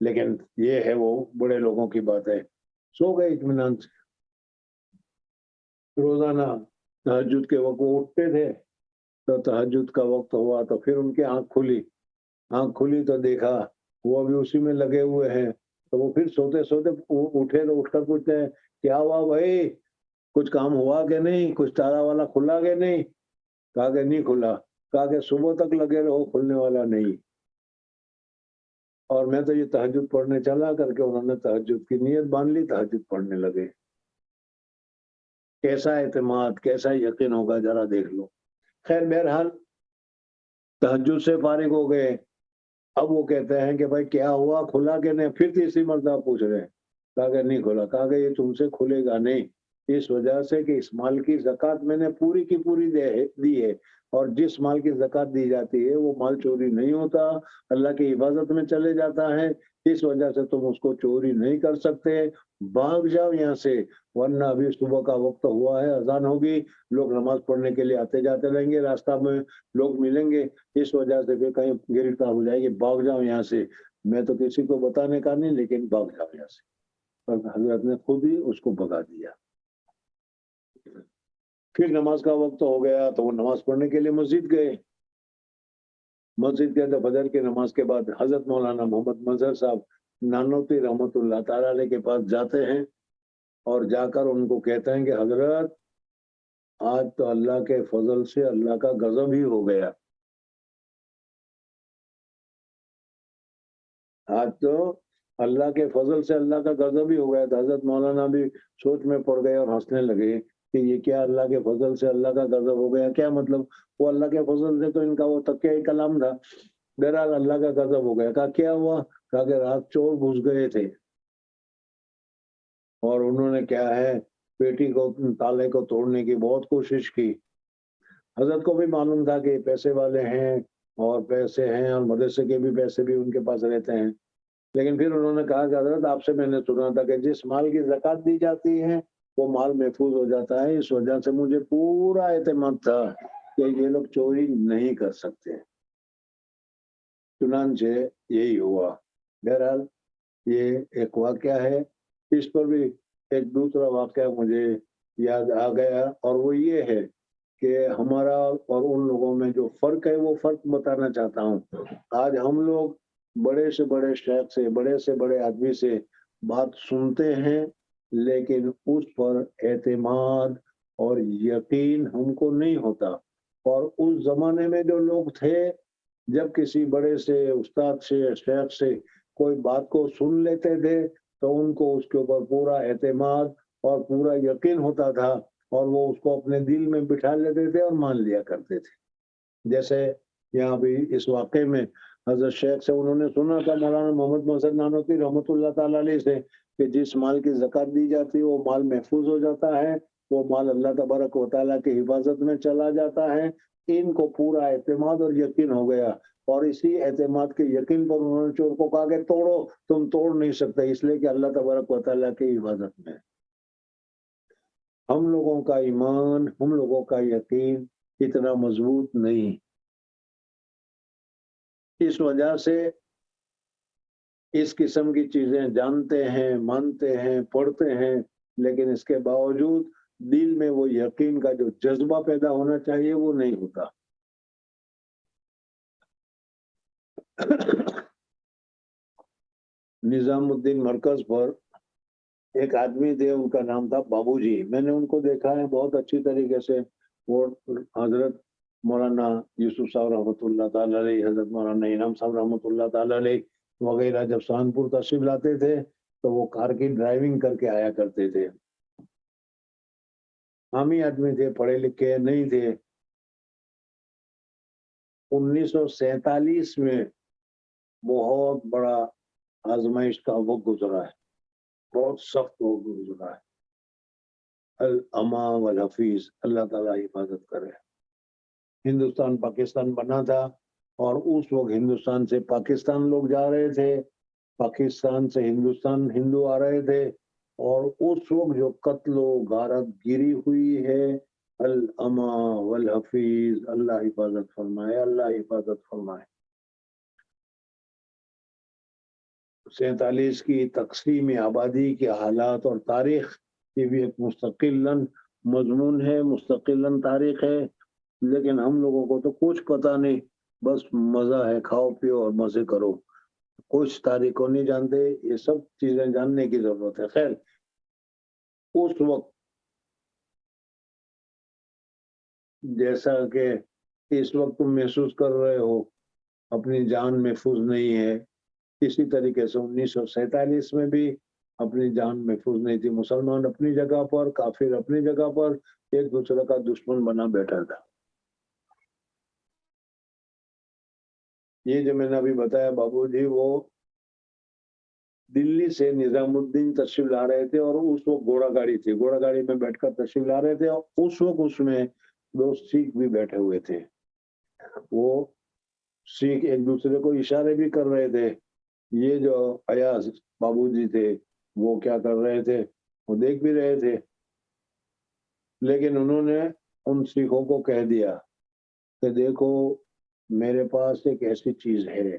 لیکن یہ ہے وہ بڑے لوگوں کی بات ہے. سو گئے اطمینان سے. روزانہ تہجد کے وقت وہ اٹھتے تھے تو تہجد کا وقت ہوا تو پھر ان کی آنکھ کھلی تو دیکھا وہ ابھی اسی میں لگے ہوئے ہیں. تو وہ پھر سوتے سوتے اٹھے تو اٹھ کر پوچھتے ہیں کیا ہوا بھائی, کچھ کام ہوا کہ نہیں, کچھ تالا والا کھلا کہ نہیں؟ کہا کہ نہیں کھلا. کہا کہ صبح تک لگے رہو, کھلنے والا نہیں. اور میں تو یہ تہجد پڑھنے چلا کر کے انہوں نے تہجد کی نیت باندھ لی, تہجد پڑھنے لگے. کیسا اعتماد, کیسا یقین ہوگا ذرا دیکھ لو. خیر بہرحال تہجد سے فارغ ہو گئے. اب وہ کہتے ہیں کہ بھائی کیا ہوا, کھلا کہ نہیں؟ پھر تیسری مرتبہ پوچھ رہے ہیں. کہا کہ نہیں کھلا. کہا کہ یہ تم سے کھلے گا نہیں, اس وجہ سے کہ اس مال کی زکوٰۃ میں نے پوری کی پوری دی ہے, اور جس مال کی زکوٰۃ دی جاتی ہے وہ مال چوری نہیں ہوتا, اللہ کی حفاظت میں چلے جاتا ہے. اس وجہ سے تم اس کو چوری نہیں کر سکتے, بھاگ جاؤ یہاں سے, ورنہ ابھی صبح کا وقت ہوا ہے, اذان ہوگی, لوگ نماز پڑھنے کے لیے آتے جاتے رہیں گے, راستہ میں لوگ ملیں گے, اس وجہ سے پھر کہیں گرفتار ہو جائے گی, بھاگ جاؤ یہاں سے. میں تو کسی کو بتانے کا نہیں, لیکن بھاگ جاؤ یہاں سے. اور حضرت نے خود ہی اس کو بھگا دیا. پھر نماز کا وقت ہو گیا تو وہ نماز پڑھنے کے لیے مسجد گئے. مسجد کے اندر فجر کی نماز کے بعد حضرت مولانا محمد مظہر صاحب نانوتی رحمۃ اللہ تعالی علیہ کے پاس جاتے ہیں, اور جا کر ان کو کہتے ہیں کہ حضرت آج تو اللہ کے فضل سے اللہ کا غضب ہی ہو گیا, آج تو اللہ کے فضل سے اللہ کا غضب ہی ہو گیا. تو حضرت مولانا بھی سوچ میں پڑ گئے اور ہنسنے لگے کہ یہ کیا اللہ کے فضل سے اللہ کا غضب ہو گیا, کیا مطلب؟ وہ اللہ کے فضل سے تو ان کا وہ تقیہ کلام تھا. بہرحال اللہ کا غضب ہو گیا. کہا کیا ہوا؟ کہا کہ رات چور گھس گئے تھے اور انہوں نے کیا ہے پیٹی کو, تالے کو توڑنے کی بہت کوشش کی. حضرت کو بھی معلوم تھا کہ پیسے والے ہیں اور پیسے ہیں, اور مدرسے کے بھی پیسے بھی ان کے پاس رہتے ہیں, لیکن پھر انہوں نے کہا کہ حضرت آپ سے میں نے سنا تھا کہ جس مال کی زکوٰۃ دی جاتی ہے وہ مال محفوظ ہو جاتا ہے, اس وجہ سے مجھے پورا اعتماد تھا کہ یہ لوگ چوری نہیں کر سکتے. چنانچہ یہی ہوا. بہرحال یہ ایک واقعہ ہے. اس پر بھی ایک دوسرا واقعہ مجھے یاد آ گیا, اور وہ یہ ہے کہ ہمارا اور ان لوگوں میں جو فرق ہے وہ فرق بتانا چاہتا ہوں. آج ہم لوگ بڑے سے بڑے شیخ سے, بڑے سے بڑے آدمی سے بات سنتے ہیں, لیکن اس پر اعتماد اور یقین ہم کو نہیں ہوتا. اور اس زمانے میں جو لوگ تھے, جب کسی بڑے سے, استاد سے, شیخ سے کوئی بات کو سن لیتے تھے تو ان کو اس کے اوپر پورا اعتماد اور پورا یقین ہوتا تھا, اور وہ اس کو اپنے دل میں بٹھا لیتے تھے اور مان لیا کرتے تھے. جیسے یہاں بھی اس واقعے میں حضرت شیخ سے انہوں نے سنا تھا مولانا محمد مظہر نانوتی رحمۃ اللہ تعالی علیہ سے کہ جس مال کی زکوٰۃ دی جاتی ہے وہ مال محفوظ ہو جاتا ہے, وہ مال اللہ تبارک و تعالیٰ کی حفاظت میں چلا جاتا ہے. ان کو پورا اعتماد اور یقین ہو گیا, اور اسی اعتماد کے یقین پر انہوں نے چور کو کہا کہ توڑو, تم توڑ نہیں سکتے, اس لیے کہ اللہ تبارک و تعالیٰ کی حفاظت میں. ہم لوگوں کا ایمان, ہم لوگوں کا یقین اتنا مضبوط نہیں. اس وجہ سے اس قسم کی چیزیں جانتے ہیں, مانتے ہیں, پڑھتے ہیں, لیکن اس کے باوجود دل میں وہ یقین کا جو جذبہ پیدا ہونا چاہیے وہ نہیں ہوتا. نظام الدین مرکز پر ایک آدمی تھے, ان کا نام تھا بابو جی. میں نے ان کو دیکھا ہے بہت اچھی طریقے سے. وہ حضرت مولانا یوسف صاحب رحمۃ اللہ تعالی علیہ, حضرت مولانا انعام صاحب رحمۃ اللہ تعالی علیہ وغیرہ جب سہارنپور تشریف لاتے تھے تو وہ کار کی ڈرائیونگ کر کے آیا کرتے تھے. عامی آدمی تھے, پڑھے لکھے نہیں تھے. 1947 میں بہت بڑا آزمائش کا وقت گزرا ہے, بہت سخت وقت گزرا ہے. الاما والحفیظ, اللہ تعالیٰ حفاظت کرے. ہندوستان پاکستان بنا تھا, اور اس وقت ہندوستان سے پاکستان لوگ جا رہے تھے, پاکستان سے ہندوستان ہندو آ رہے تھے, اور اس وقت جو قتل و غارت گری ہوئی ہے, الاما والحفیظ, اللہ حفاظت فرمائے, اللہ حفاظت فرمائے. 47 کی تقسیم آبادی کے حالات اور تاریخ یہ بھی ایک مستقلاً مضمون ہے، مستقلاً تاریخ ہے، لیکن ہم لوگوں کو تو کچھ پتہ نہیں، بس مزہ ہے، کھاؤ پیو اور مزے کرو، کچھ تاریخ کو نہیں جانتے۔ یہ سب چیزیں جاننے کی ضرورت ہے۔ خیر، اس وقت جیسا کہ اس وقت تم محسوس کر رہے ہو اپنی جان محفوظ نہیں ہے، اسی طریقے سے 1947 میں بھی اپنی جان محفوظ نہیں تھی۔ مسلمان اپنی جگہ پر، کافر اپنی جگہ پر، ایک دوسرے کا دشمن بنا بیٹھا تھا۔ یہ جو میں نے ابھی بتایا بابو جی، وہ دلی سے نظام الدین تشریف لا رہے تھے، اور اس وقت گھوڑا گاڑی تھی، گھوڑا گاڑی میں بیٹھ کر تشریف لا رہے تھے، اور اس وقت اس میں 2 سکھ بھی بیٹھے ہوئے تھے۔ وہ سکھ ایک دوسرے کو اشارے بھی کر رہے تھے۔ یہ جو ایاز بابو جی تھے وہ کیا کر رہے تھے، وہ دیکھ بھی رہے تھے، لیکن انہوں نے ان سکھوں کو کہہ دیا کہ دیکھو میرے پاس ایک ایسی چیز ہے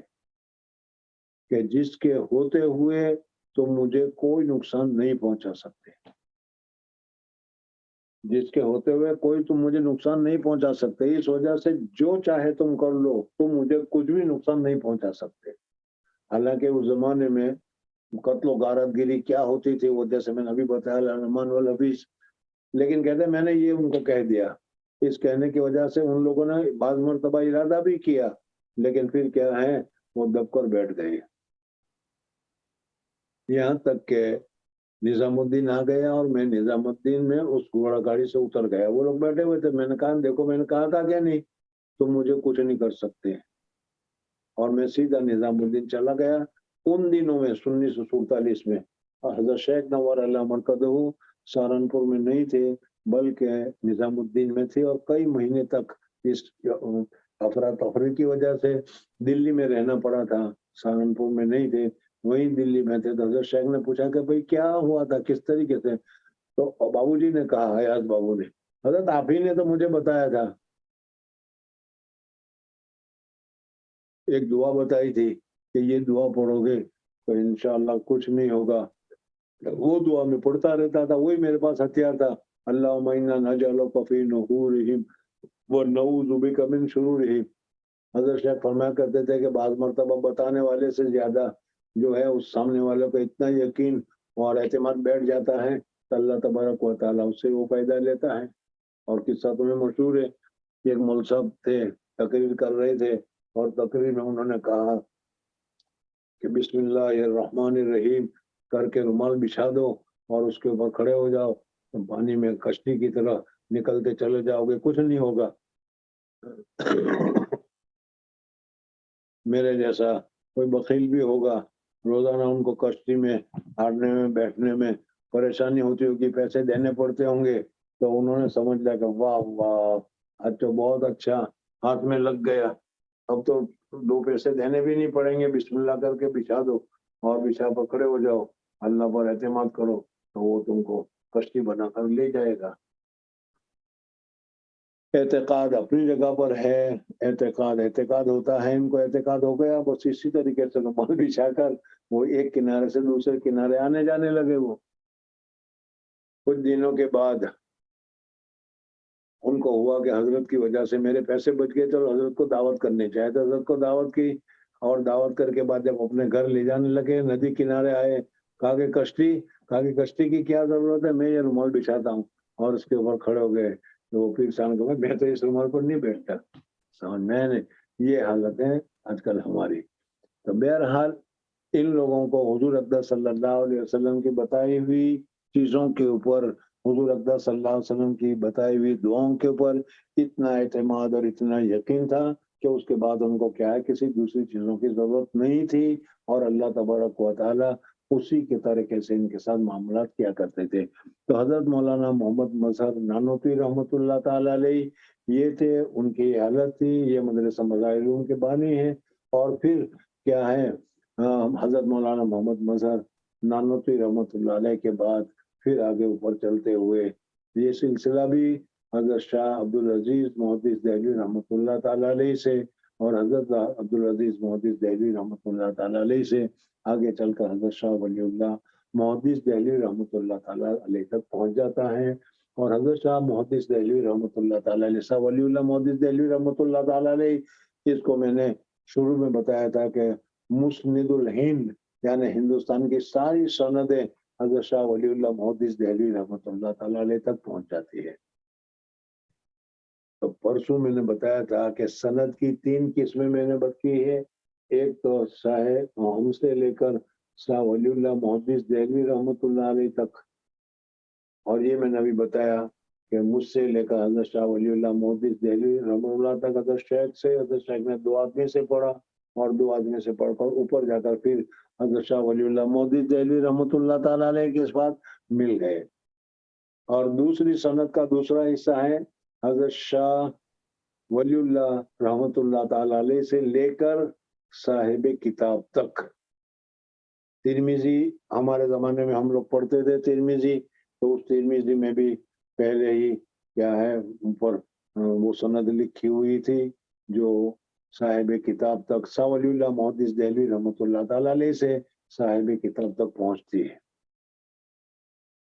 کہ جس کے ہوتے ہوئے تو مجھے کوئی نقصان نہیں پہنچا سکتے، جس کے ہوتے ہوئے کوئی تم مجھے نقصان نہیں پہنچا سکتے، اس وجہ سے جو چاہے تم کر لو، تم مجھے کچھ بھی نقصان نہیں پہنچا سکتے۔ حالانکہ اس زمانے میں قتل و غارت گیری کیا ہوتی تھی، وہ جیسے میں نے ابھی بتایا رحمان والحفیظ، لیکن کہتے ہیں میں نے یہ ان کو کہہ دیا۔ اس کہنے کی وجہ سے ان لوگوں نے بعض مرتبہ ارادہ بھی کیا، لیکن پھر کیا ہے وہ دب کر بیٹھ گئے، یہاں تک کہ نظام الدین آ گیا اور میں نظام الدین میں اس گھوڑا گاڑی سے اتر گیا۔ وہ لوگ بیٹھے ہوئے تھے، میں نے کہا دیکھو میں نے کہا تھا کیا نہیں، تم مجھے کچھ نہیں کر سکتے، اور میں سیدھا نظام الدین چلا گیا۔ ان دنوں میں 1947 میں حضرت شیخ نوار اللہ مرکزہ سہارنپور میں نہیں تھے، بلکہ نظام الدین میں تھے، اور کئی مہینے تک اس افراتفری کی وجہ سے دلی میں رہنا پڑا تھا، سہارنپور میں نہیں تھے، وہیں دلی میں تھے۔ تو حضرت شیخ نے پوچھا کہ بھئی کیا ہوا تھا، کس طریقے سے؟ تو بابو جی نے کہا، حیات بابو نے، حضرت آپ ہی نے تو مجھے بتایا تھا، ایک دعا بتائی تھی کہ یہ دعا پڑھو گے تو انشاءاللہ کچھ نہیں ہوگا۔ وہ دعا میں پڑھتا رہتا تھا، وہی میرے پاس ہتھیار تھا۔ اللہم انا نجعلک فی نحورہم ونعوذ بک من شرورہم۔ حضرت شیخ فرمایا کرتے تھے کہ بعض مرتبہ بتانے والے سے زیادہ جو ہے اس سامنے والے کو اتنا یقین اور اعتماد بیٹھ جاتا ہے تو اللہ تبارک و تعالیٰ اس سے وہ فائدہ لیتا ہے۔ اور قصہ تمہیں مشہور ہے، ایک مول صاحب تھے، تقریر کر رہے تھے، اور تقریر میں انہوں نے کہا کہ بسم اللہ الرحمن الرحیم کر کے رومال بچھا دو اور اس کے اوپر کھڑے ہو جاؤ، پانی میں کشتی کی طرح نکلتے چلے جاؤ گے، کچھ نہیں ہوگا۔ میرے جیسا کوئی بخیل بھی ہوگا، روزانہ ان کو کشتی میں ہارنے میں بیٹھنے میں پریشانی ہوتی ہوگی، پیسے دینے پڑتے ہوں گے، تو انہوں نے سمجھ لیا کہ واہ واہ آج تو بہت اچھا ہاتھ میں لگ گیا، اب تو 2 پیسے دینے بھی نہیں پڑیں گے، بسم اللہ کر کے بچھا دو اور بچھا پر کھڑے ہو جاؤ، اللہ پر اعتماد کرو تو وہ تم کو کشتی بنا کر لے جائے گا۔ اعتقاد اپنی جگہ پر ہے، اعتقاد ہوتا ہے، ان کو اعتقاد ہو گیا، بس اسی طریقے سے رومال بچھا کر وہ ایک کنارے سے دوسرے کنارے آنے جانے لگے۔ وہ کچھ دنوں کے بعد ان کو ہوا کہ حضرت کی وجہ سے میرے پیسے بچ گئے، چلو حضرت کو دعوت کرنی چاہے، تو حضرت کو دعوت کی، اور دعوت کر کے بعد جب اپنے گھر لے جانے لگے، ندی کنارے آئے، کہا کہ کشتی کی کیا ضرورت ہے، میں یہ رومال بچھاتا ہوں، اور اس کے اوپر کھڑے ہو گئے۔ تو وہ پیر صاحب کو میں تو اس رومال پر نہیں بیٹھتا، سمجھ میں نے، یہ حالت ہے آج کل ہماری۔ تو بہرحال ان لوگوں کو حضور اقدس صلی اللہ علیہ وسلم کی بتائی ہوئی چیزوں کے اوپر، حضور اقدس صلی اللہ علیہ وسلم کی بتائی ہوئی دعاؤں کے اوپر اتنا اعتماد اور اتنا یقین تھا کہ اس کے بعد ان کو کیا ہے کسی دوسری چیزوں کی ضرورت نہیں تھی، اور اللہ تبارک و تعالیٰ اسی کے طریقے سے ان کے ساتھ معاملات کیا کرتے تھے۔ تو حضرت مولانا محمد مظہر نانوتوی رحمۃ اللہ تعالیٰ علیہ یہ تھے، ان کی حالت تھی، یہ مدرسہ مظاہر علوم کے بانی ہیں۔ اور پھر کیا ہے، حضرت مولانا محمد مظہر نانوتوی رحمۃ اللہ علیہ کے بعد پھر آگے اوپر چلتے ہوئے یہ سلسلہ بھی حضرت شاہ عبدالعزیز محدث دہلوی رحمۃ اللہ تعالیٰ علیہ سے اور حضرت عبدالعزیز محدث دہلوی رحمۃ اللہ تعالیٰ علیہ سے آگے چل کر حضرت شاہ ولی اللہ محدث دہلوی رحمۃ اللہ تعالیٰ علیہ تک پہنچ جاتا ہے. اور حضرت شاہ محدث دہلوی رحمۃ اللہ تعالیٰ علیہ شاہ ولی اللہ محدث دہلوی رحمۃ اللہ تعالیٰ علیہ، اس کو میں نے شروع میں بتایا تھا کہ مسند الہند یعنی ہندوستان کی ساری سندیں حضرت شاہ ولی اللہ محدث دہلوی رحمۃ اللہ تعالیٰ علیہ تک پہنچ جاتی ہے. تو پرسوں میں نے بتایا تھا کہ سند کی 3 قسمیں میں نے بات کی ہے. ایک تو ہم سے لے کر شاہ ولی اللہ محدث دہلوی رحمۃ اللہ علیہ تک، اور یہ میں نے ابھی بتایا کہ مجھ سے لے کر حضرت شاہ ولی اللہ محدث دہلوی رحمۃ اللہ تک حضرت شیخ نے 2 آدمی سے پڑھا، اور 2 آدمی سے پڑھ کر اوپر جا کر پھر حضرت شاہ ولی اللہ محدث دہلوی رحمۃ اللہ تعالیٰ علیہ کے ساتھ مل گئے. اور دوسری سند کا دوسرا حصہ ہے حضرت شاہ ولی اللہ رحمۃ اللہ تعالیٰ علیہ سے لے کر صاحب کتاب تک. ترمذی ہمارے زمانے میں ہم لوگ پڑھتے تھے ترمذی، تو اس ترمذی میں بھی پہلے ہی کیا ہے اوپر وہ سند لکھی ہوئی تھی جو صاحب کتاب تک شاہ ولی اللہ محدث دہلوی رحمۃ اللہ تعالیٰ علیہ سے صاحب کتاب تک پہنچتی ہے.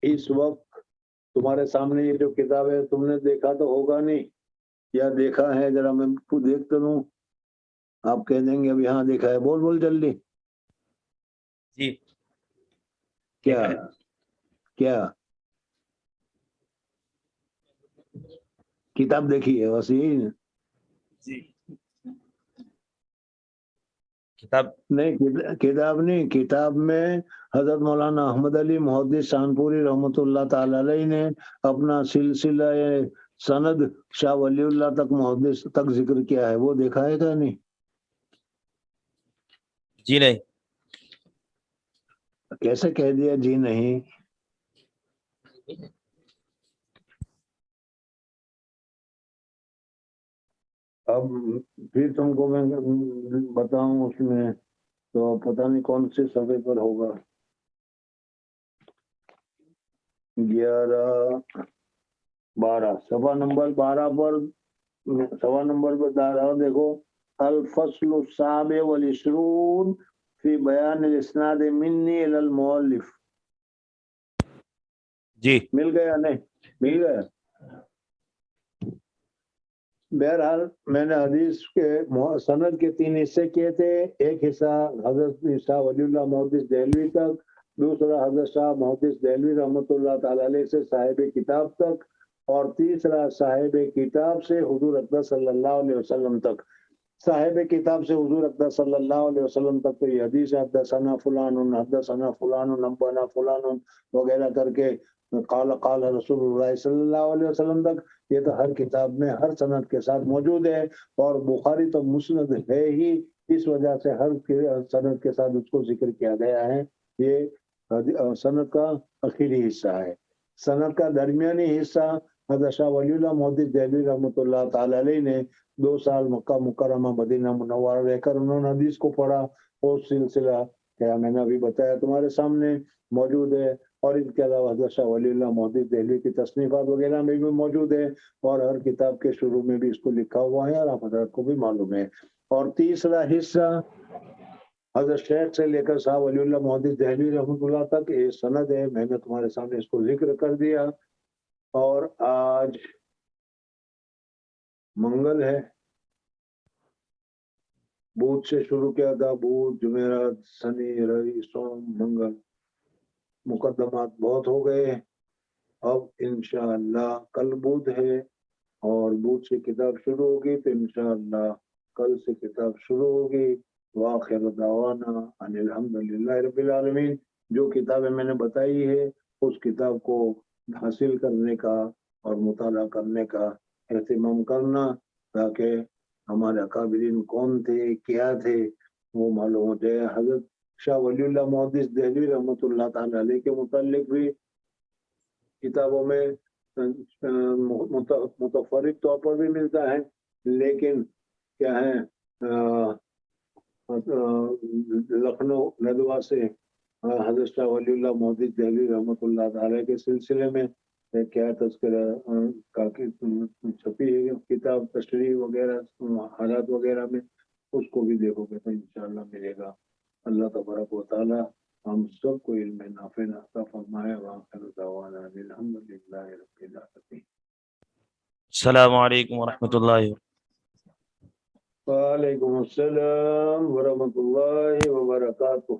اس وقت تمہارے سامنے یہ جو کتاب ہے تم نے دیکھا تو ہوگا نہیں، یا دیکھا ہے؟ ذرا میں کو دیکھتا ہوں، آپ کہہ دیں گے ابھی ہاں دیکھا ہے. بول بول جلدی. جی کیا دیکھا ہے. کیا کتاب دیکھی ہے؟ بس یہی نا؟ جی کتاب نہیں کتاب نہیں، کتاب میں حضرت مولانا احمد علی محدث شانپوری رحمۃ اللہ تعالی علیہ نے اپنا سلسلہ سند شاہ ولی اللہ تک محدث تک ذکر کیا ہے، وہ دیکھا ہے کہ نہیں؟ جی نہیں. کیسے کہہ دیا جی نہیں؟ اب پھر تم کو میں بتاؤں اس میں تو پتہ نہیں کون سے صفحے پر ہوگا. 12 صفحہ نمبر 12 پر، صفحہ نمبر پر دیکھو. الفصل السابع والعشرون فی بیان الاسناد منی الی المؤلف. جی مل گیا؟ نہیں مل گیا. بہرحال میں نے حدیث کے سند کے 3 حصے کیے تھے. ایک حصہ حضرت شاہ ولی اللہ محدث دہلوی تک، دوسرا حضرت شاہ محدث دہلوی رحمۃ اللہ تعالی علیہ سے صاحب کتاب تک، اور تیسرا صاحب کتاب سے حضور اقدس صلی اللہ علیہ وسلم تک. صاحب کتاب سے حضور اقدس صلی اللہ علیہ وسلم تک تو یہ حدیث حدثنا فلان حدثنا فلان نبانا فلان وغیرہ کر کے قال قال رسول اللہ صلی اللہ علیہ وسلم تک، یہ تو ہر کتاب میں ہر سند کے ساتھ موجود ہے. اور بخاری تو مسند ہے ہی، اس وجہ سے ہر سند کے ساتھ اس کو ذکر کیا گیا ہے. یہ سند کا آخری حصہ ہے. سند کا درمیانی حصہ حضرت شاہ ولی اللہ محدث دہلوی رحمۃ اللہ تعالی علیہ نے 2 سال مکہ مکرمہ مدینہ منورہ رہ کر انہوں نے حدیث کو پڑھا. وہ سلسلہ کیا میں نے ابھی بتایا تمہارے سامنے موجود ہے. اور ان کے علاوہ حضرت شاہ ولی اللہ محدث دہلوی کی تصنیفات وغیرہ میں بھی موجود ہے، اور ہر کتاب کے شروع میں بھی اس کو لکھا ہوا ہے اور آپ حضرات کو بھی معلوم ہے. اور تیسرا حصہ حضرت شیخ سے لے کر شاہ ولی اللہ محدث دہلوی رحمۃ اللہ تک یہ سند ہے. میں نے تمہارے سامنے اس کو ذکر کر دیا. اور آج منگل ہے، بدھ سے شروع کیا تھا، بدھ جمعرات شنی روی سوم منگل، مقدمات بہت ہو گئے. اب انشاءاللہ کل بدھ ہے اور بدھ سے کتاب شروع ہوگی، تو انشاءاللہ کل سے کتاب شروع ہوگی. وآخر دعوانا ان الحمدللہ رب العالمین. جو کتابیں میں نے بتائی ہے اس کتاب کو حاصل کرنے کا اور مطالعہ کرنے کا اہتمام کرنا، تاکہ ہمارے اکابرین کون تھے کیا تھے وہ معلوم ہو جائے. حضرت شاہ ولی اللہ محدث دہلوی رحمۃ اللہ تعالی علیہ کے متعلق بھی کتابوں میں متفرق طور پر بھی ملتا ہے، لیکن کیا ہے لکھنؤ ندوہ سے حضرت شاہ ولی اللہ محدث دہلوی رحمۃ اللہ تعالی کے سلسلے میں کیا تذکرہ کا چھپی ہے کتاب، تشریح وغیرہ حالات وغیرہ میں اس کو بھی دیکھو گے تو انشاءاللہ ملے گا. اللہ تبارک و تعالی ہم سب کو علم نافع عطا فرمائے. وآخر دعوانا الحمدللہ رب العالمین. السلام علیکم ورحمۃ اللہ. وعلیکم السلام ورحمۃ اللہ وبرکاتہ.